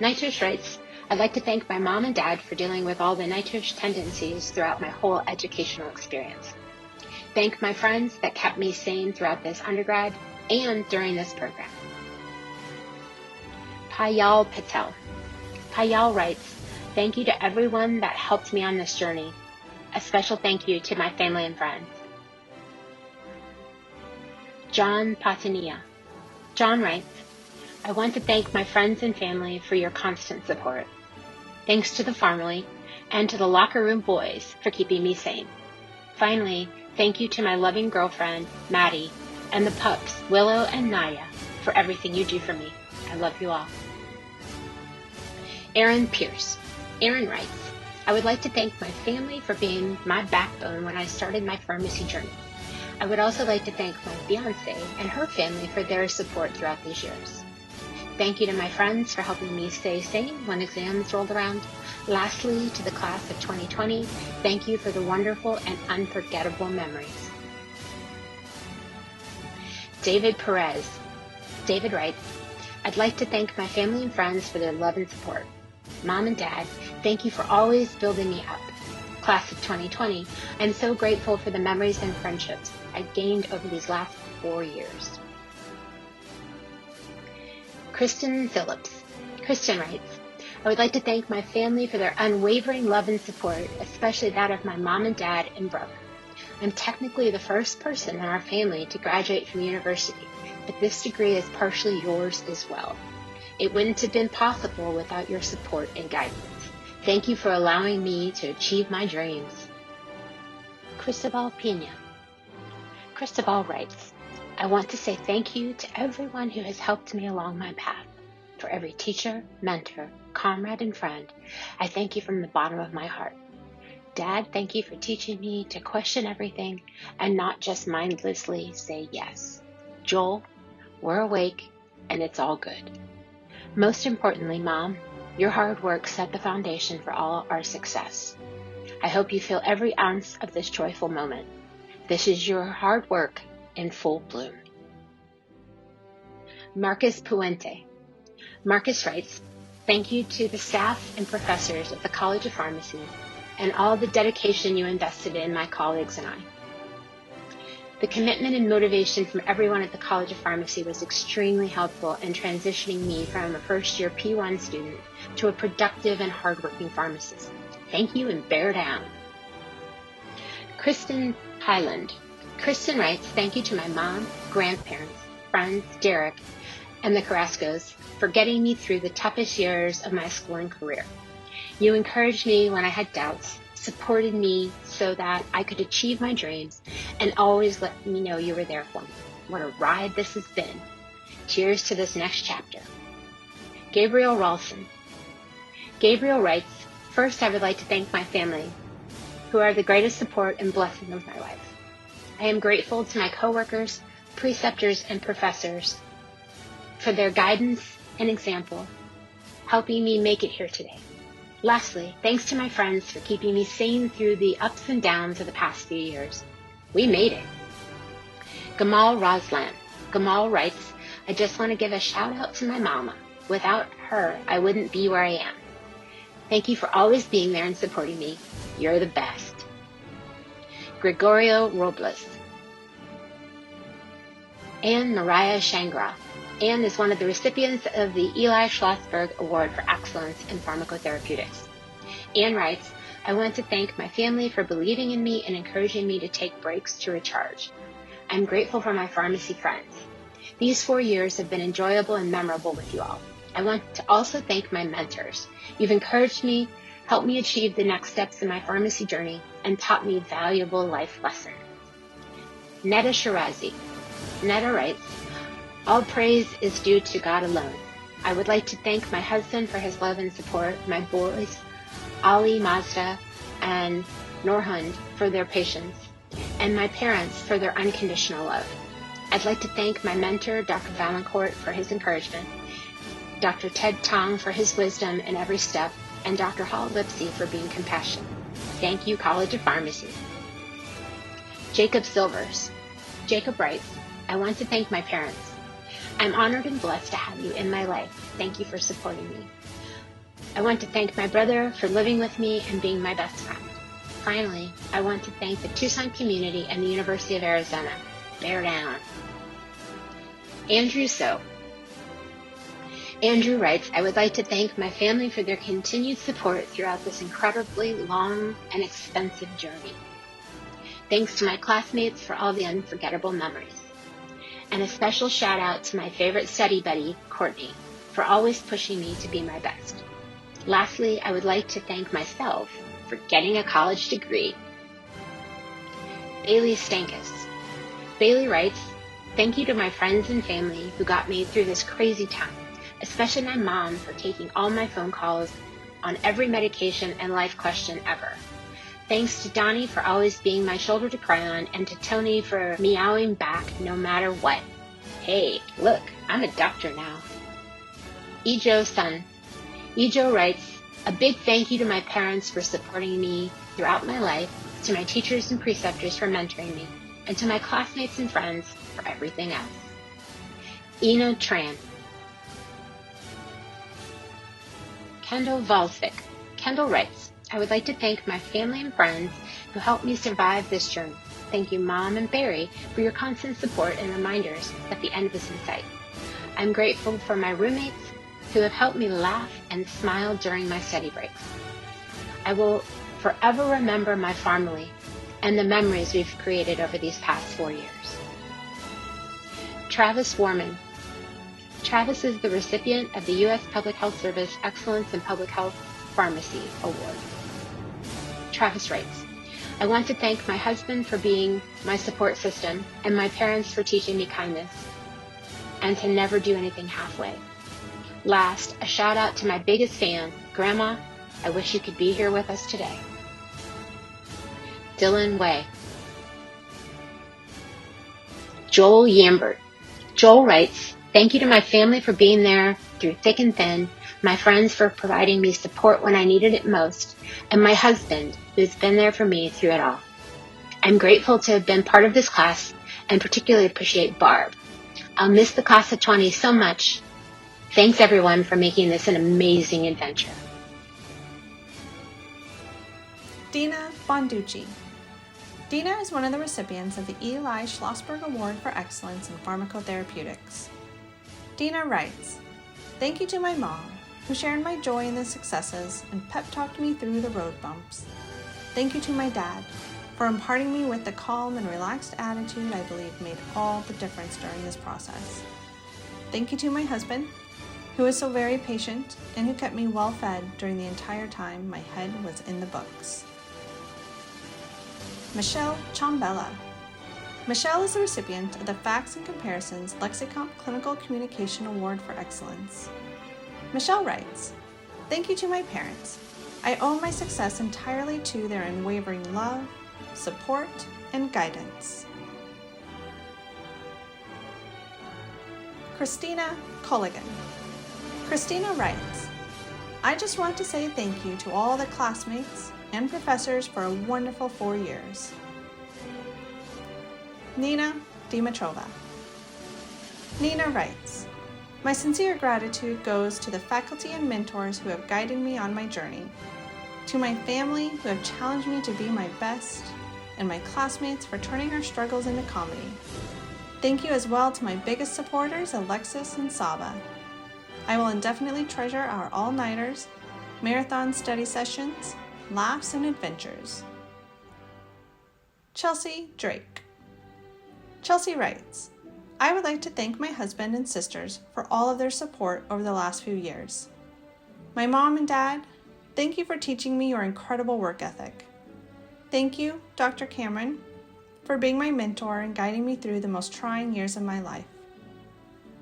Naitush writes, I'd like to thank my mom and dad for dealing with all the knightish tendencies throughout my whole educational experience. Thank my friends that kept me sane throughout this undergrad and during this program. Payal Patel. Payal writes, thank you to everyone that helped me on this journey. A special thank you to my family and friends. John Patania. John writes, I want to thank my friends and family for your constant support. Thanks to the family and to the locker room boys for keeping me sane. Finally, thank you to my loving girlfriend, Maddie, and the pups, Willow and Naya, for everything you do for me. I love you all. Aaron Pierce. Aaron writes, I would like to thank my family for being my backbone when I started my pharmacy journey. I would also like to thank my fiance and her family for their support throughout these years. Thank you to my friends for helping me stay sane when exams rolled around. Lastly, to the class of 2020, thank you for the wonderful and unforgettable memories. David Perez. David writes, I'd like to thank my family and friends for their love and support. Mom and Dad, thank you for always building me up. Class of 2020, I'm so grateful for the memories and friendships I've gained over these last 4 years. Kristen Phillips. Kristen writes, I would like to thank my family for their unwavering love and support, especially that of my mom and dad and brother. I'm technically the first person in our family to graduate from university, but this degree is partially yours as well. It wouldn't have been possible without your support and guidance. Thank you for allowing me to achieve my dreams. Cristobal Pina. Cristobal writes, I want to say thank you to everyone who has helped me along my path. For every teacher, mentor, comrade, and friend, I thank you from the bottom of my heart. Dad, thank you for teaching me to question everything and not just mindlessly say yes. Joel, we're awake and it's all good. Most importantly, Mom, your hard work set the foundation for all our success. I hope you feel every ounce of this joyful moment. This is your hard work in full bloom. Marcus Puente. Marcus writes, thank you to the staff and professors at the College of Pharmacy and all the dedication you invested in my colleagues and I. The commitment and motivation from everyone at the College of Pharmacy was extremely helpful in transitioning me from a first-year P1 student to a productive and hardworking pharmacist. Thank you and bear down. Kristen Highland. Kristen writes, thank you to my mom, grandparents, friends, Derek, and the Carrascos for getting me through the toughest years of my schooling career. You encouraged me when I had doubts, supported me so that I could achieve my dreams, and always let me know you were there for me. What a ride this has been. Cheers to this next chapter. Gabriel Ralston. Gabriel writes, first I would like to thank my family, who are the greatest support and blessing of my life. I am grateful to my coworkers, preceptors, and professors for their guidance and example, helping me make it here today. Lastly, thanks to my friends for keeping me sane through the ups and downs of the past few years. We made it. Gamal Razlan. Gamal writes, I just want to give a shout out to my mama. Without her, I wouldn't be where I am. Thank you for always being there and supporting me. You're the best. Gregorio Robles. Anne Mariah Shangra. Anne is one of the recipients of the Eli Schlossberg Award for Excellence in Pharmacotherapeutics. Anne writes, I want to thank my family for believing in me and encouraging me to take breaks to recharge. I'm grateful for my pharmacy friends. These 4 years have been enjoyable and memorable with you all. I want to also thank my mentors. You've encouraged me, helped me achieve the next steps in my pharmacy journey, and taught me valuable life lessons. Netta Shirazi. Netta writes, all praise is due to God alone. I would like to thank my husband for his love and support, my boys, Ali, Mazda, and Norhund for their patience, and my parents for their unconditional love. I'd like to thank my mentor, Dr. Valancourt, for his encouragement, Dr. Ted Tong for his wisdom in every step, and Dr. Hall Lipsy for being compassionate. Thank you, College of Pharmacy. Jacob Silvers. Jacob writes, I want to thank my parents. I'm honored and blessed to have you in my life. Thank you for supporting me. I want to thank my brother for living with me and being my best friend. Finally, I want to thank the Tucson community and the University of Arizona. Bear down. Andrew So. Andrew writes, I would like to thank my family for their continued support throughout this incredibly long and expensive journey. Thanks to my classmates for all the unforgettable memories. And a special shout out to my favorite study buddy, Courtney, for always pushing me to be my best. Lastly, I would like to thank myself for getting a college degree. Bailey Stankus. Bailey writes, thank you to my friends and family who got me through this crazy time, especially my mom for taking all my phone calls on every medication and life question ever. Thanks to Donnie for always being my shoulder to cry on, and to Tony for meowing back no matter what. Hey, look, I'm a doctor now. Ejo's son. Ejo writes, a big thank you to my parents for supporting me throughout my life, to my teachers and preceptors for mentoring me, and to my classmates and friends for everything else. Ina Tran. Kendall Valsvik. Kendall writes, I would like to thank my family and friends who helped me survive this journey. Thank you, Mom and Barry, for your constant support and reminders that the end was in sight. I'm grateful for my roommates who have helped me laugh and smile during my study breaks. I will forever remember my family and the memories we've created over these past 4 years. Travis Warman. Travis is the recipient of the U.S. Public Health Service Excellence in Public Health Pharmacy Award. Travis writes, I want to thank my husband for being my support system and my parents for teaching me kindness and to never do anything halfway. Last, a shout out to my biggest fan, Grandma. I wish you could be here with us today. Dylan Way. Joel Yambert. Joel writes, thank you to my family for being there through thick and thin, my friends for providing me support when I needed it most, and my husband who's been there for me through it all. I'm grateful to have been part of this class and particularly appreciate Barb. I'll miss the class of 20 so much. Thanks everyone for making this an amazing adventure. Dina Bonducci. Dina is one of the recipients of the Eli Schlossberg Award for Excellence in Pharmacotherapeutics. Dina writes, thank you to my mom, who shared my joy in the successes and pep-talked me through the road bumps. Thank you to my dad, for imparting me with the calm and relaxed attitude I believe made all the difference during this process. Thank you to my husband, who is so very patient and who kept me well fed during the entire time my head was in the books. Michelle Chambella. Michelle is the recipient of the Facts and Comparisons Lexicomp Clinical Communication Award for Excellence. Michelle writes, thank you to my parents. I owe my success entirely to their unwavering love, support, and guidance. Christina Colligan. Christina writes, I just want to say thank you to all the classmates and professors for a wonderful 4 years. Nina Dimitrova. Nina writes, my sincere gratitude goes to the faculty and mentors who have guided me on my journey, to my family who have challenged me to be my best, and my classmates for turning our struggles into comedy. Thank you as well to my biggest supporters, Alexis and Saba. I will indefinitely treasure our all-nighters, marathon study sessions, laughs, and adventures. Chelsea Drake. Chelsea writes, I would like to thank my husband and sisters for all of their support over the last few years. My mom and dad, thank you for teaching me your incredible work ethic. Thank you, Dr. Cameron, for being my mentor and guiding me through the most trying years of my life.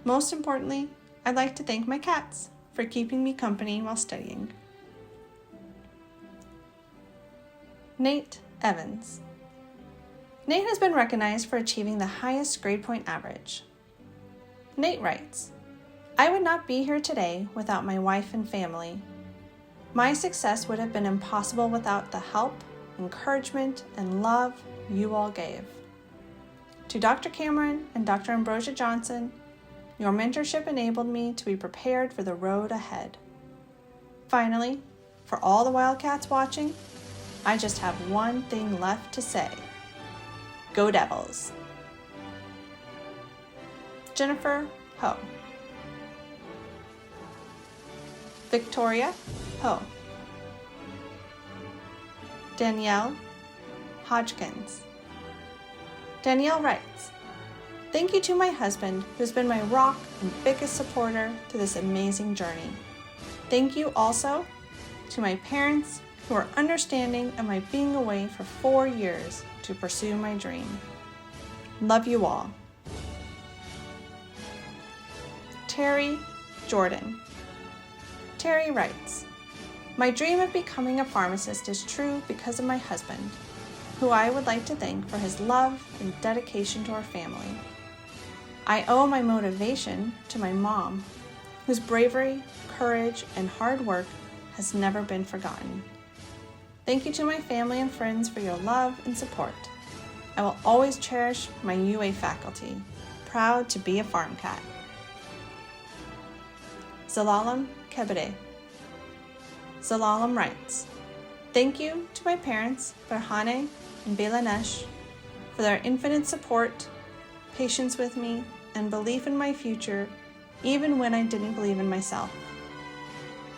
Most importantly, I'd like to thank my cats for keeping me company while studying. Nate Evans. Nate has been recognized for achieving the highest grade point average. Nate writes, I would not be here today without my wife and family. My success would have been impossible without the help, encouragement, and love you all gave. To Dr. Cameron and Dr. Ambrosia Johnson, your mentorship enabled me to be prepared for the road ahead. Finally, for all the Wildcats watching, I just have one thing left to say. Go Devils! Jennifer Ho. Victoria Ho. Danielle Hodgkins. Danielle writes, "Thank you to my husband, who's been my rock and biggest supporter through this amazing journey. Thank you also to my parents who are understanding of my being away for 4 years to pursue my dream. Love you all." Terry Jordan. Terry writes, "My dream of becoming a pharmacist is true because of my husband, who I would like to thank for his love and dedication to our family. I owe my motivation to my mom, whose bravery, courage, and hard work has never been forgotten. Thank you to my family and friends for your love and support. I will always cherish my UA faculty, proud to be a farm cat." Zalalam Kebede. Zalalam writes, "Thank you to my parents, Farhane and Belanesh, for their infinite support, patience with me, and belief in my future, even when I didn't believe in myself.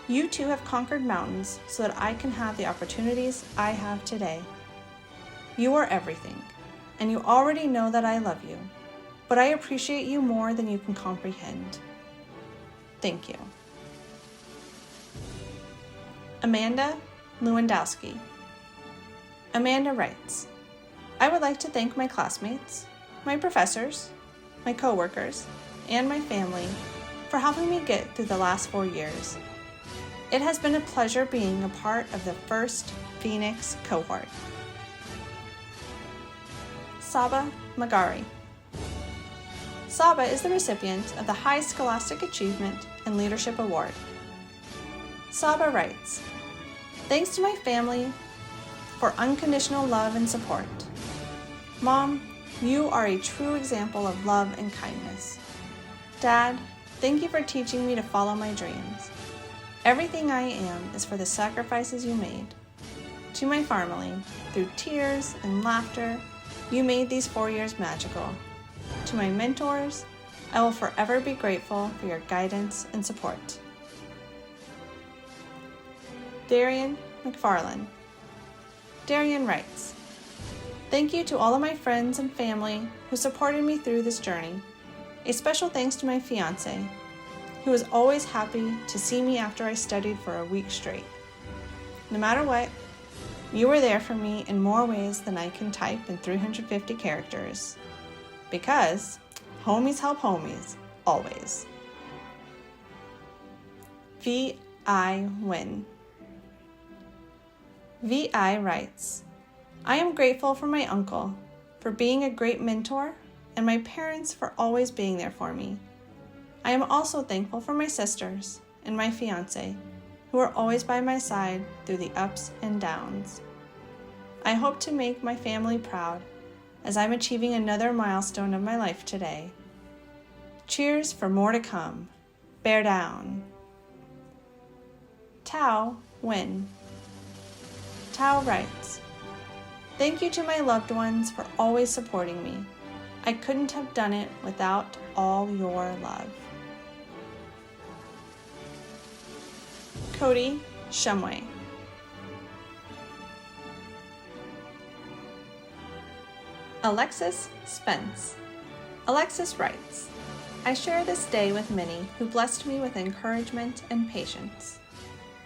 You too have conquered mountains so that I can have the opportunities I have today. You are everything, and you already know that I love you, but I appreciate you more than you can comprehend. Thank you." Amanda Lewandowski. Amanda writes, "I would like to thank my classmates, my professors, my coworkers, and my family for helping me get through the last 4 years. It has been a pleasure being a part of the first Phoenix cohort." Saba Magari. Saba is the recipient of the High Scholastic Achievement and Leadership Award. Saba writes, "Thanks to my family for unconditional love and support. Mom, you are a true example of love and kindness. Dad, thank you for teaching me to follow my dreams. Everything I am is for the sacrifices you made. To my family, through tears and laughter, you made these 4 years magical. To my mentors, I will forever be grateful for your guidance and support." Darian McFarlane. Darian writes, "Thank you to all of my friends and family who supported me through this journey. A special thanks to my fiance, who was always happy to see me after I studied for a week straight. No matter what, you were there for me in more ways than I can type in 350 characters. Because homies help homies, always." V.I. Win. V.I. writes, "I am grateful for my uncle for being a great mentor and my parents for always being there for me. I am also thankful for my sisters and my fiance, who are always by my side through the ups and downs. I hope to make my family proud as I'm achieving another milestone of my life today. Cheers for more to come. Bear down." Tao Win. Tao writes, "Thank you to my loved ones for always supporting me. I couldn't have done it without all your love." Cody Shumway. Alexis Spence. Alexis writes, "I share this day with many who blessed me with encouragement and patience.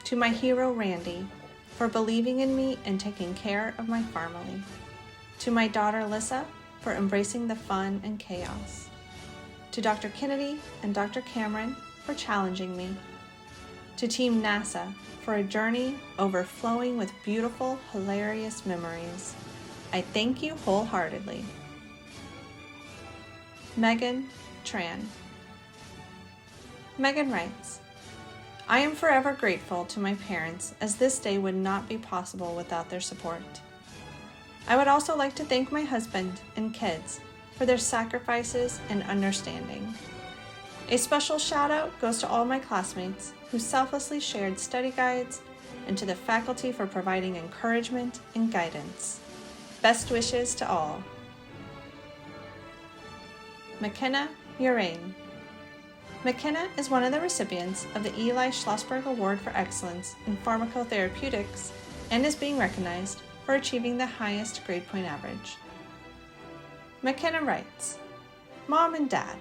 To my hero Randy, for believing in me and taking care of my family. To my daughter Lissa, for embracing the fun and chaos. To Dr. Kennedy and Dr. Cameron, for challenging me. To Team NASA, for a journey overflowing with beautiful, hilarious memories. I thank you wholeheartedly." Megan Tran. Megan writes, "I am forever grateful to my parents, as this day would not be possible without their support. I would also like to thank my husband and kids for their sacrifices and understanding. A special shout out goes to all my classmates who selflessly shared study guides and to the faculty for providing encouragement and guidance. Best wishes to all. McKenna Urain. McKenna is one of the recipients of the Eli Schlossberg Award for Excellence in Pharmacotherapeutics and is being recognized for achieving the highest grade point average. McKenna writes, Mom and Dad,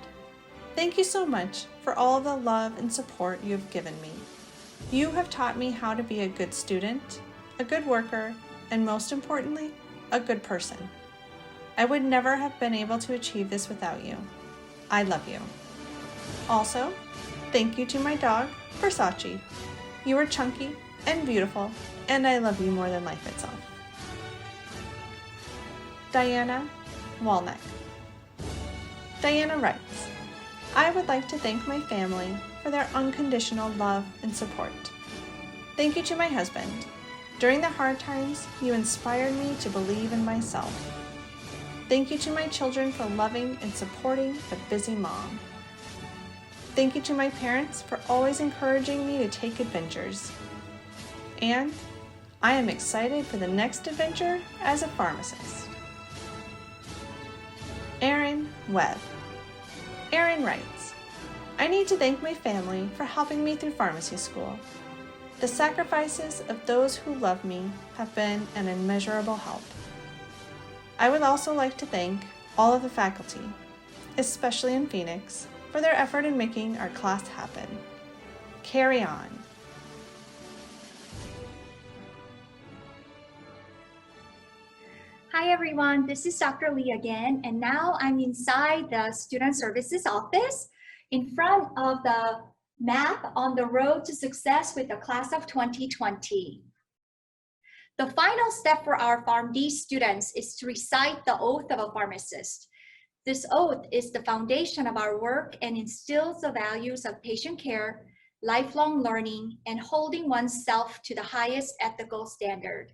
thank you so much for all the love and support you have given me. You have taught me how to be a good student, a good worker, and most importantly, a good person. I would never have been able to achieve this without you. I love you. Also, thank you to my dog, Versace. You are chunky and beautiful, and I love you more than life itself. Diana Walneck. Diana writes, I would like to thank my family for their unconditional love and support. Thank you to my husband. During the hard times, you inspired me to believe in myself. Thank you to my children for loving and supporting a busy mom. Thank you to my parents for always encouraging me to take adventures. And I am excited for the next adventure as a pharmacist. Erin Webb. Erin writes, I need to thank my family for helping me through pharmacy school. The sacrifices of those who love me have been an immeasurable help. I would also like to thank all of the faculty, especially in Phoenix, for their effort in making our class happen. Carry on. Hi everyone, this is Dr. Lee again, and now I'm inside the Student Services office in front of the map on the road to success with the class of 2020. The final step for our PharmD students is to recite the oath of a pharmacist. This oath is the foundation of our work and instills the values of patient care, lifelong learning, and holding oneself to the highest ethical standard.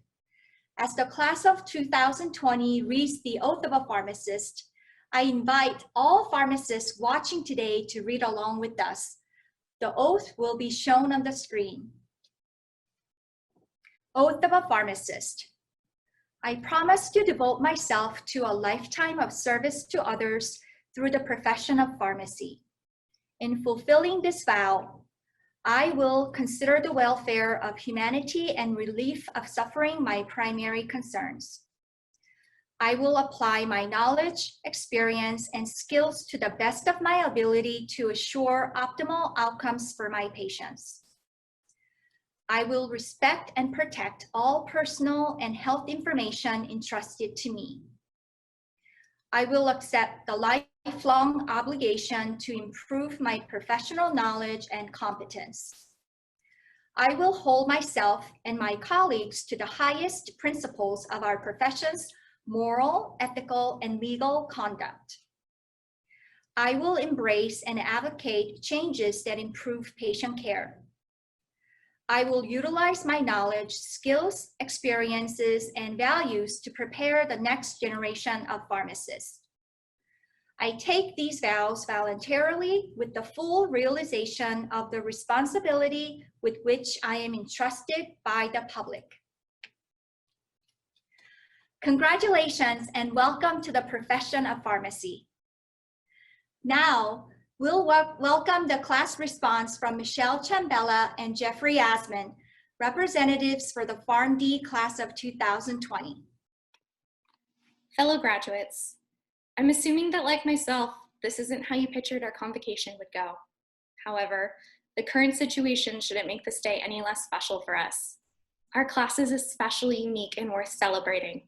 As the class of 2020 reads the oath of a pharmacist, I invite all pharmacists watching today to read along with us. The oath will be shown on the screen. Oath of a pharmacist. I promise to devote myself to a lifetime of service to others through the profession of pharmacy. In fulfilling this vow, I will consider the welfare of humanity and relief of suffering my primary concerns. I will apply my knowledge, experience, and skills to the best of my ability to assure optimal outcomes for my patients. I will respect and protect all personal and health information entrusted to me. I will accept the lifelong obligation to improve my professional knowledge and competence. I will hold myself and my colleagues to the highest principles of our profession's moral, ethical, and legal conduct. I will embrace and advocate changes that improve patient care. I will utilize my knowledge, skills, experiences, and values to prepare the next generation of pharmacists. I take these vows voluntarily with the full realization of the responsibility with which I am entrusted by the public. Congratulations and welcome to the profession of pharmacy. Now, we'll welcome the class response from Michelle Chambella and Jeffrey Asman, representatives for the PharmD class of 2020. Fellow graduates, I'm assuming that like myself, this isn't how you pictured our convocation would go. However, the current situation shouldn't make this day any less special for us. Our class is especially unique and worth celebrating.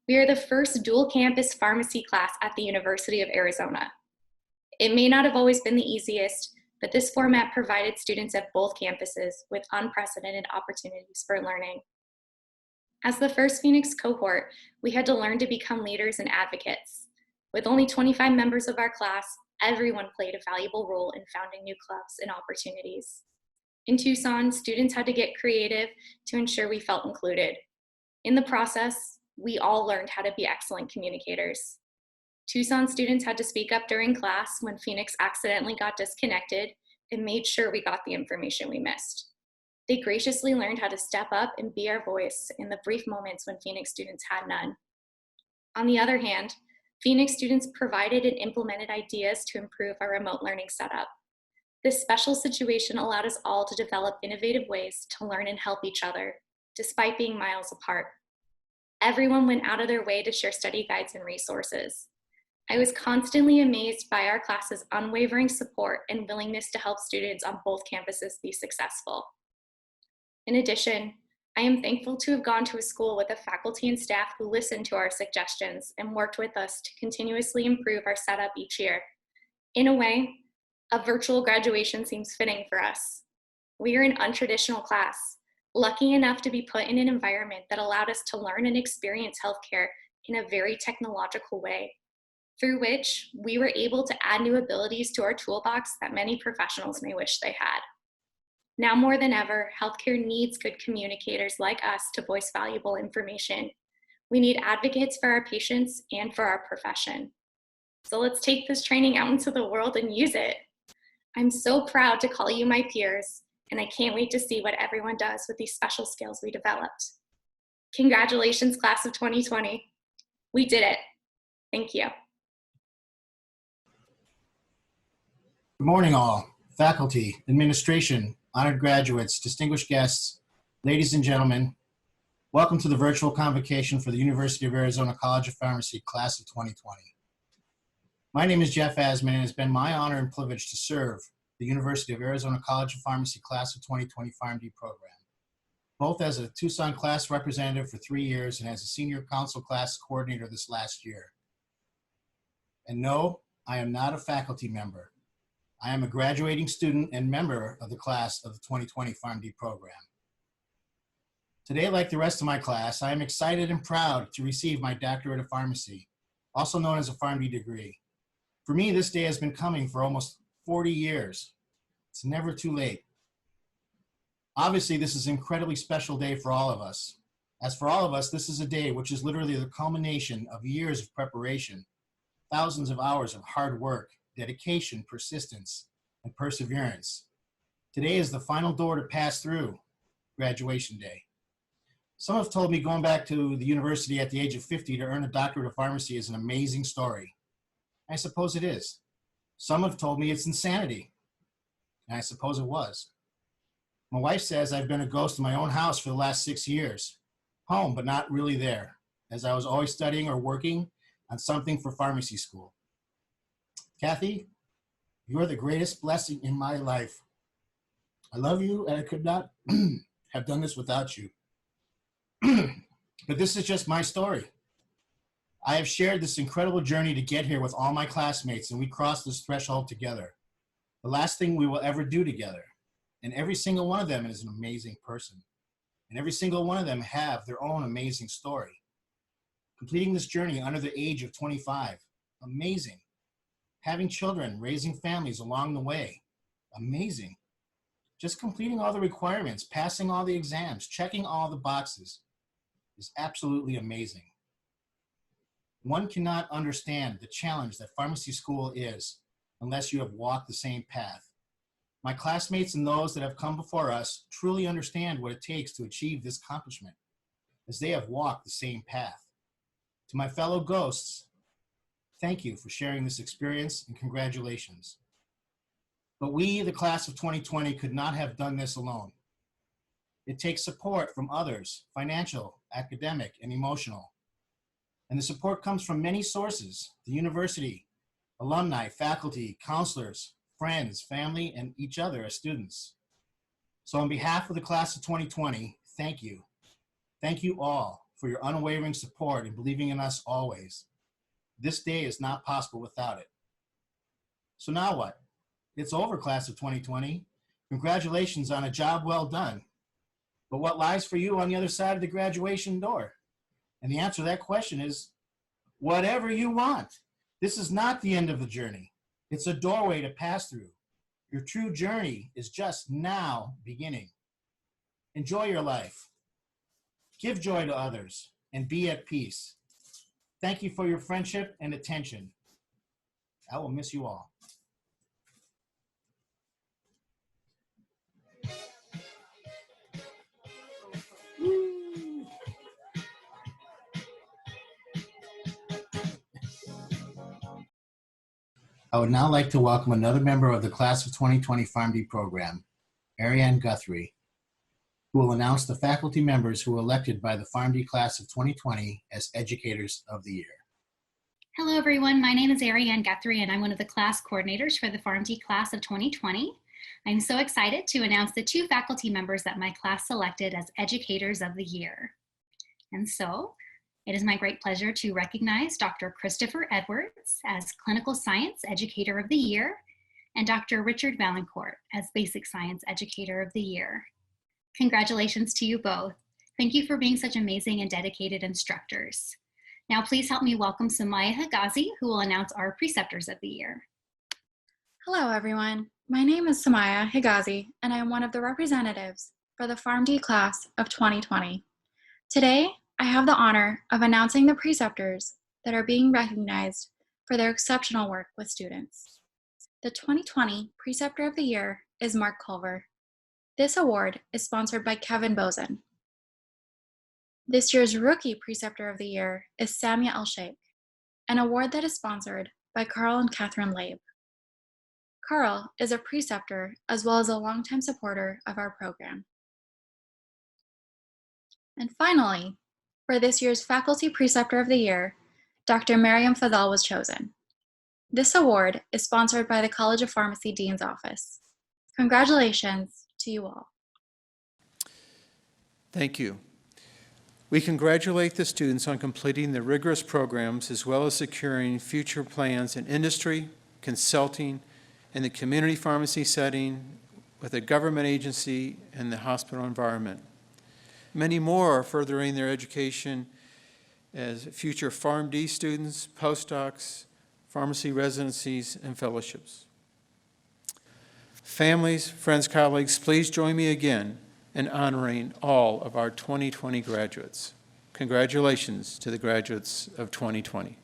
We are the first dual campus pharmacy class at the University of Arizona. It may not have always been the easiest, but this format provided students at both campuses with unprecedented opportunities for learning. As the first Phoenix cohort, we had to learn to become leaders and advocates. With only 25 members of our class, everyone played a valuable role in founding new clubs and opportunities. In Tucson, students had to get creative to ensure we felt included. In the process, we all learned how to be excellent communicators. Tucson students had to speak up during class when Phoenix accidentally got disconnected and made sure we got the information we missed. They graciously learned how to step up and be our voice in the brief moments when Phoenix students had none. On the other hand, Phoenix students provided and implemented ideas to improve our remote learning setup. This special situation allowed us all to develop innovative ways to learn and help each other, despite being miles apart. Everyone went out of their way to share study guides and resources. I was constantly amazed by our class's unwavering support and willingness to help students on both campuses be successful. In addition, I am thankful to have gone to a school with a faculty and staff who listened to our suggestions and worked with us to continuously improve our setup each year. In a way, a virtual graduation seems fitting for us. We are an untraditional class, lucky enough to be put in an environment that allowed us to learn and experience healthcare in a very technological way, through which we were able to add new abilities to our toolbox that many professionals may wish they had. Now more than ever, healthcare needs good communicators like us to voice valuable information. We need advocates for our patients and for our profession. So let's take this training out into the world and use it. I'm so proud to call you my peers, and I can't wait to see what everyone does with these special skills we developed. Congratulations, class of 2020. We did it. Thank you. Good morning, all. Faculty, administration, honored graduates, distinguished guests, ladies and gentlemen. Welcome to the virtual convocation for the University of Arizona College of Pharmacy, class of 2020. My name is Jeff Asman, and it's been my honor and privilege to serve the University of Arizona College of Pharmacy class of 2020 PharmD program, both as a Tucson class representative for 3 years and as a senior council class coordinator this last year. And no, I am not a faculty member. I am a graduating student and member of the class of the 2020 PharmD program. Today, like the rest of my class, I am excited and proud to receive my doctorate of pharmacy, also known as a PharmD degree. For me, this day has been coming for almost 40 years. It's never too late. Obviously, this is an incredibly special day for all of us. As for all of us, this is a day which is literally the culmination of years of preparation, thousands of hours of hard work, dedication, persistence, and perseverance. Today is the final door to pass through, graduation day. Some have told me going back to the university at the age of 50 to earn a doctorate of pharmacy is an amazing story. I suppose it is. Some have told me it's insanity, and I suppose it was. My wife says I've been a ghost in my own house for the last 6 years, home but not really there, as I was always studying or working on something for pharmacy school. Kathy, you are the greatest blessing in my life. I love you, and I could not have done this without you. But this is just my story. I have shared this incredible journey to get here with all my classmates, and we crossed this threshold together. The last thing we will ever do together. And every single one of them is an amazing person. And every single one of them have their own amazing story. Completing this journey under the age of 25, amazing. Having children, raising families along the way, amazing. Just completing all the requirements, passing all the exams, checking all the boxes is absolutely amazing. One cannot understand the challenge that pharmacy school is unless you have walked the same path. My classmates and those that have come before us truly understand what it takes to achieve this accomplishment, as they have walked the same path. To my fellow ghosts, thank you for sharing this experience and congratulations. But we, the class of 2020, could not have done this alone. It takes support from others, financial, academic, and emotional. And the support comes from many sources: the university, alumni, faculty, counselors, friends, family, and each other as students. So on behalf of the class of 2020, thank you. Thank you all for your unwavering support and believing in us always. This day is not possible without it. So now what? It's over, class of 2020. Congratulations on a job well done. But what lies for you on the other side of the graduation door? And the answer to that question is whatever you want. This is not the end of the journey. It's a doorway to pass through. Your true journey is just now beginning. Enjoy your life. Give joy to others and be at peace. Thank you for your friendship and attention. I will miss you all. I would now like to welcome another member of the Class of 2020 PharmD program, Ariane Guthrie, who will announce the faculty members who were elected by the PharmD Class of 2020 as Educators of the Year. Hello, everyone. My name is Ariane Guthrie, and I'm one of the class coordinators for the PharmD Class of 2020. I'm so excited to announce the 2 faculty members that my class selected as Educators of the Year. And so, it is my great pleasure to recognize Dr. Christopher Edwards as Clinical Science Educator of the Year and Dr. Richard Valancourt as Basic Science Educator of the Year. Congratulations to you both. Thank you for being such amazing and dedicated instructors. Now please help me welcome Samaya Higazi, who will announce our Preceptors of the Year. Hello everyone, my name is Samaya Higazi and I am one of the representatives for the PharmD Class of 2020. Today, I have the honor of announcing the preceptors that are being recognized for their exceptional work with students. The 2020 Preceptor of the Year is Mark Culver. This award is sponsored by Kevin Bozen. This year's Rookie Preceptor of the Year is Samia El-Sheikh, an award that is sponsored by Carl and Catherine Labe. Carl is a preceptor as well as a longtime supporter of our program. And finally, for this year's Faculty Preceptor of the Year, Dr. Miriam Fadal was chosen. This award is sponsored by the College of Pharmacy Dean's Office. Congratulations to you all. Thank you. We congratulate the students on completing the rigorous programs as well as securing future plans in industry, consulting, and the community pharmacy setting with a government agency and the hospital environment. Many more are furthering their education as future PharmD students, postdocs, pharmacy residencies, and fellowships. Families, friends, colleagues, please join me again in honoring all of our 2020 graduates. Congratulations to the graduates of 2020.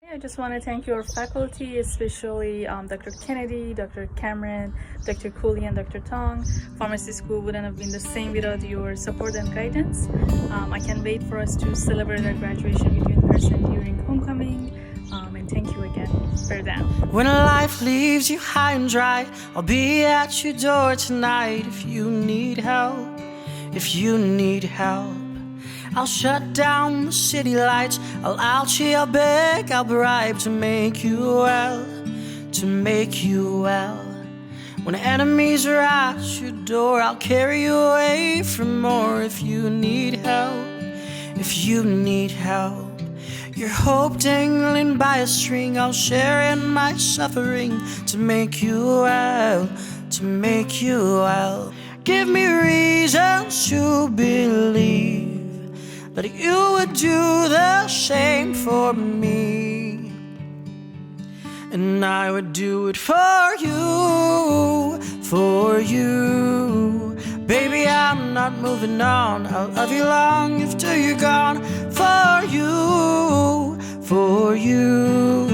I just want to thank your faculty, especially Dr. Kennedy, Dr. Cameron, Dr. Cooley, and Dr. Tong. Pharmacy school wouldn't have been the same without your support and guidance. I can't wait for us to celebrate our graduation with you in person during homecoming. And thank you again. Bear down. When life leaves you high and dry, I'll be at your door tonight if you need help. If you need help, I'll shut down the city lights. I'll ouchie, I'll beg, I'll bribe to make you well, to make you well. When enemies are at your door, I'll carry you away from more if you need help, if you need help. Your hope dangling by a string, I'll share in my suffering to make you well, to make you well. Give me reasons to believe that you would do the same for me, and I would do it for you, for you. Baby, I'm not moving on. I'll love you long after you're gone. For you, for you.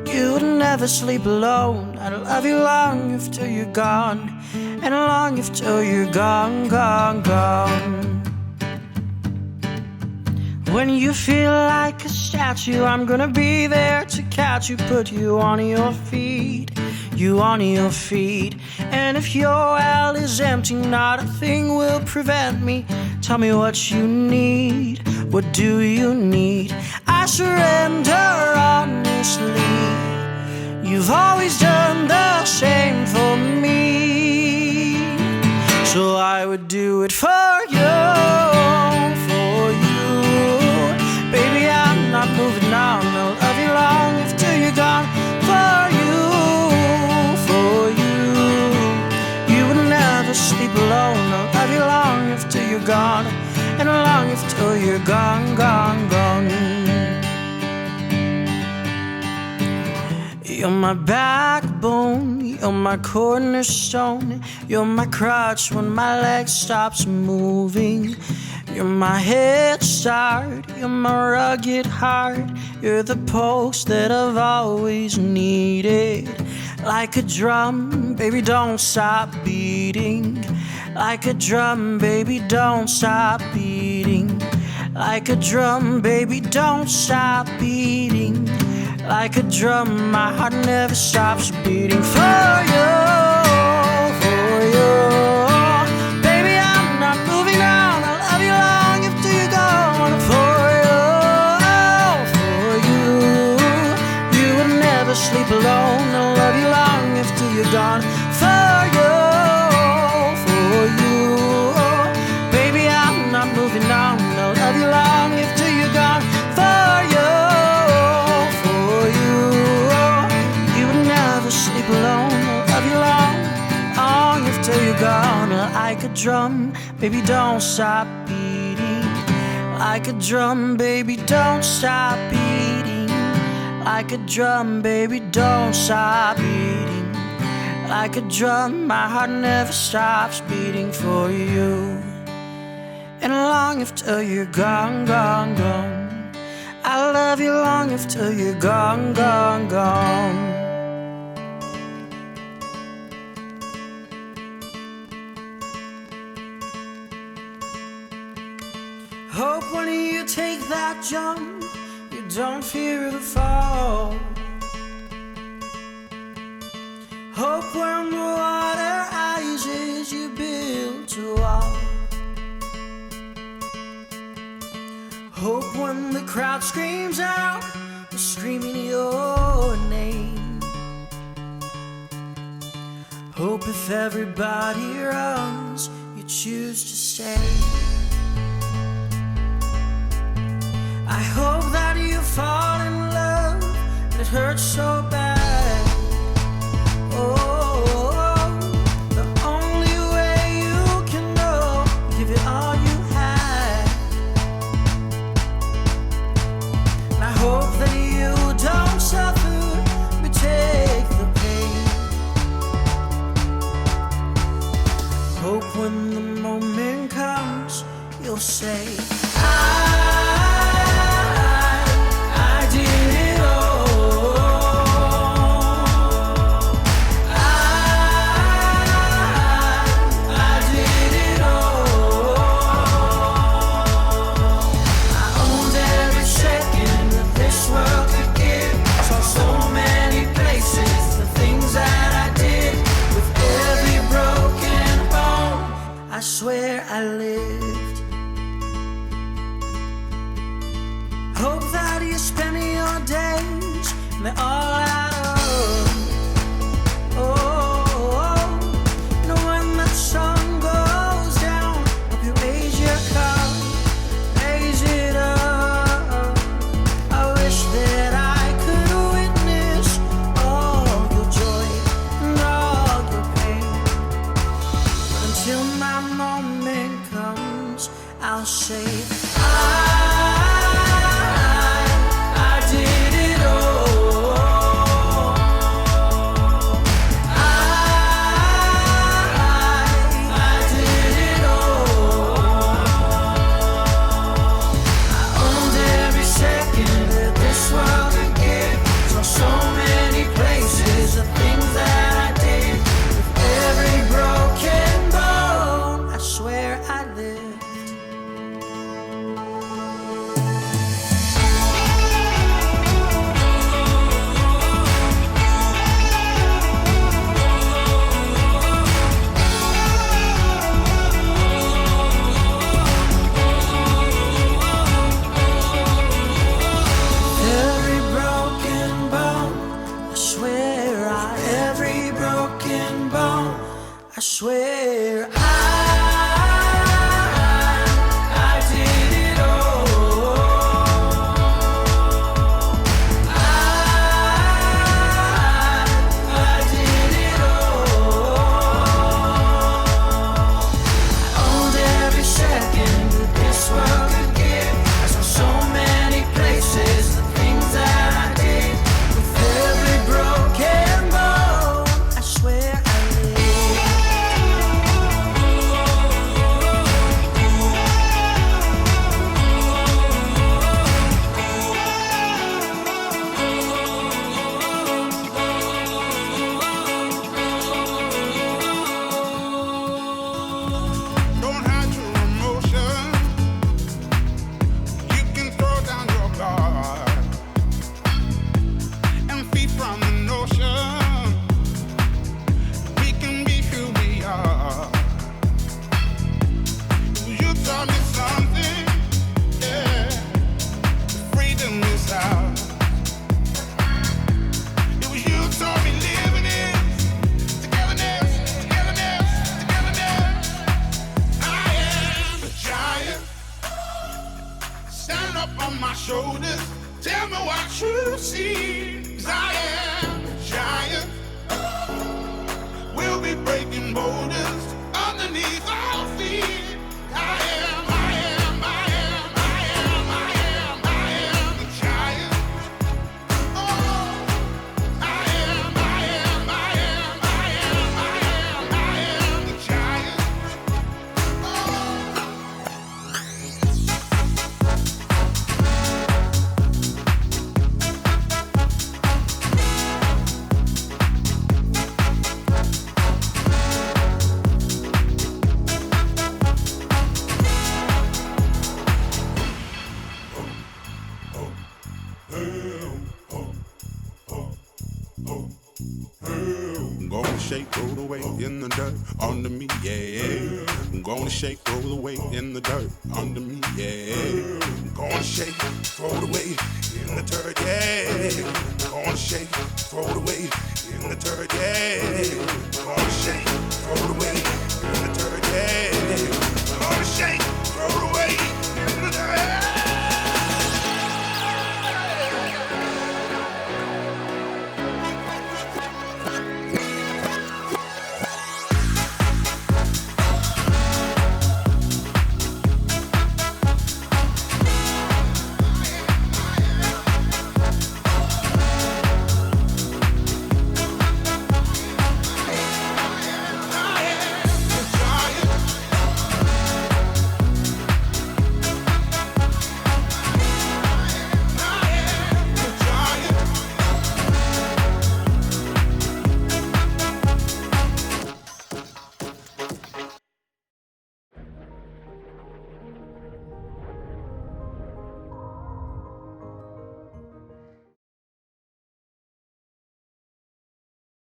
You would never sleep alone. I'd love you long after you're gone, and long after you're gone, gone, gone. When you feel like a statue, I'm gonna be there to catch you, put you on your feet, you on your feet. And if your well is empty, not a thing will prevent me. Tell me what you need, what do you need? I surrender honestly. You've always done the same for me, so I would do it for you, for you. Baby, I'm not moving on. I'll love you long after you're gone. For you, for you. You would never sleep alone. I'll love you long after you're gone, and long after you're gone, gone, gone. You're my backbone, you're my cornerstone, you're my crutch when my leg stops moving. You're my head start, you're my rugged heart, you're the post that I've always needed. Like a drum, baby, don't stop beating. Like a drum, baby, don't stop beating. Like a drum, baby, don't stop beating. Like a drum, my heart never stops beating for you, for you. Baby, I'm not moving on, I'll love you long after you're gone. For you, you will never sleep alone, I'll love you long after you're gone. For you, baby, I'm not moving on, I'll love you long after you're gone. For you, you would never sleep alone, I'll love you long after you're gone. Like a drum, baby, don't stop beating. Like a drum, baby, don't stop beating. Like a drum, baby, don't stop beating. Like a drum, my heart never stops beating for you. And long after you're gone, gone, gone, I love you long after you're gone, gone, gone. Hope when you take that jump, you don't fear the fall. Hope when the water rises, you build a wall. Hope when the crowd screams out, they're screaming your name. Hope if everybody runs, you choose to stay. I hope that you fall in love and it hurts so bad. Oh, the only way you can know, give it all you had. And I hope that you don't suffer, but take the pain. Hope when the moment comes, you'll say, I did it all. I did it all. I owned every second that this world could give. Saw so many places, the things that I did. With every broken bone, I swear I lived. Hope that you spend your days and they're all out of. Oh, and when the sun goes down, hope you raise your cup, raise it up. I wish that I could witness all your joy and all your pain. But until my moment comes, I'll say, I did it all. Tell me what you see, 'cause I am a giant. We'll be breaking borders underneath our feet. I am a giant. Oh, I am a giant. I'm gonna shake, throw the weight in the dirt under me, yeah. I'm gonna shake, throw the weight in the dirt under me, yeah. I'm gonna shake, throw the weight in the dirt, yeah. I'm gonna shake, throw the weight in the dirt, yeah. I'm gonna shake, throw the weight in the dirt, yeah.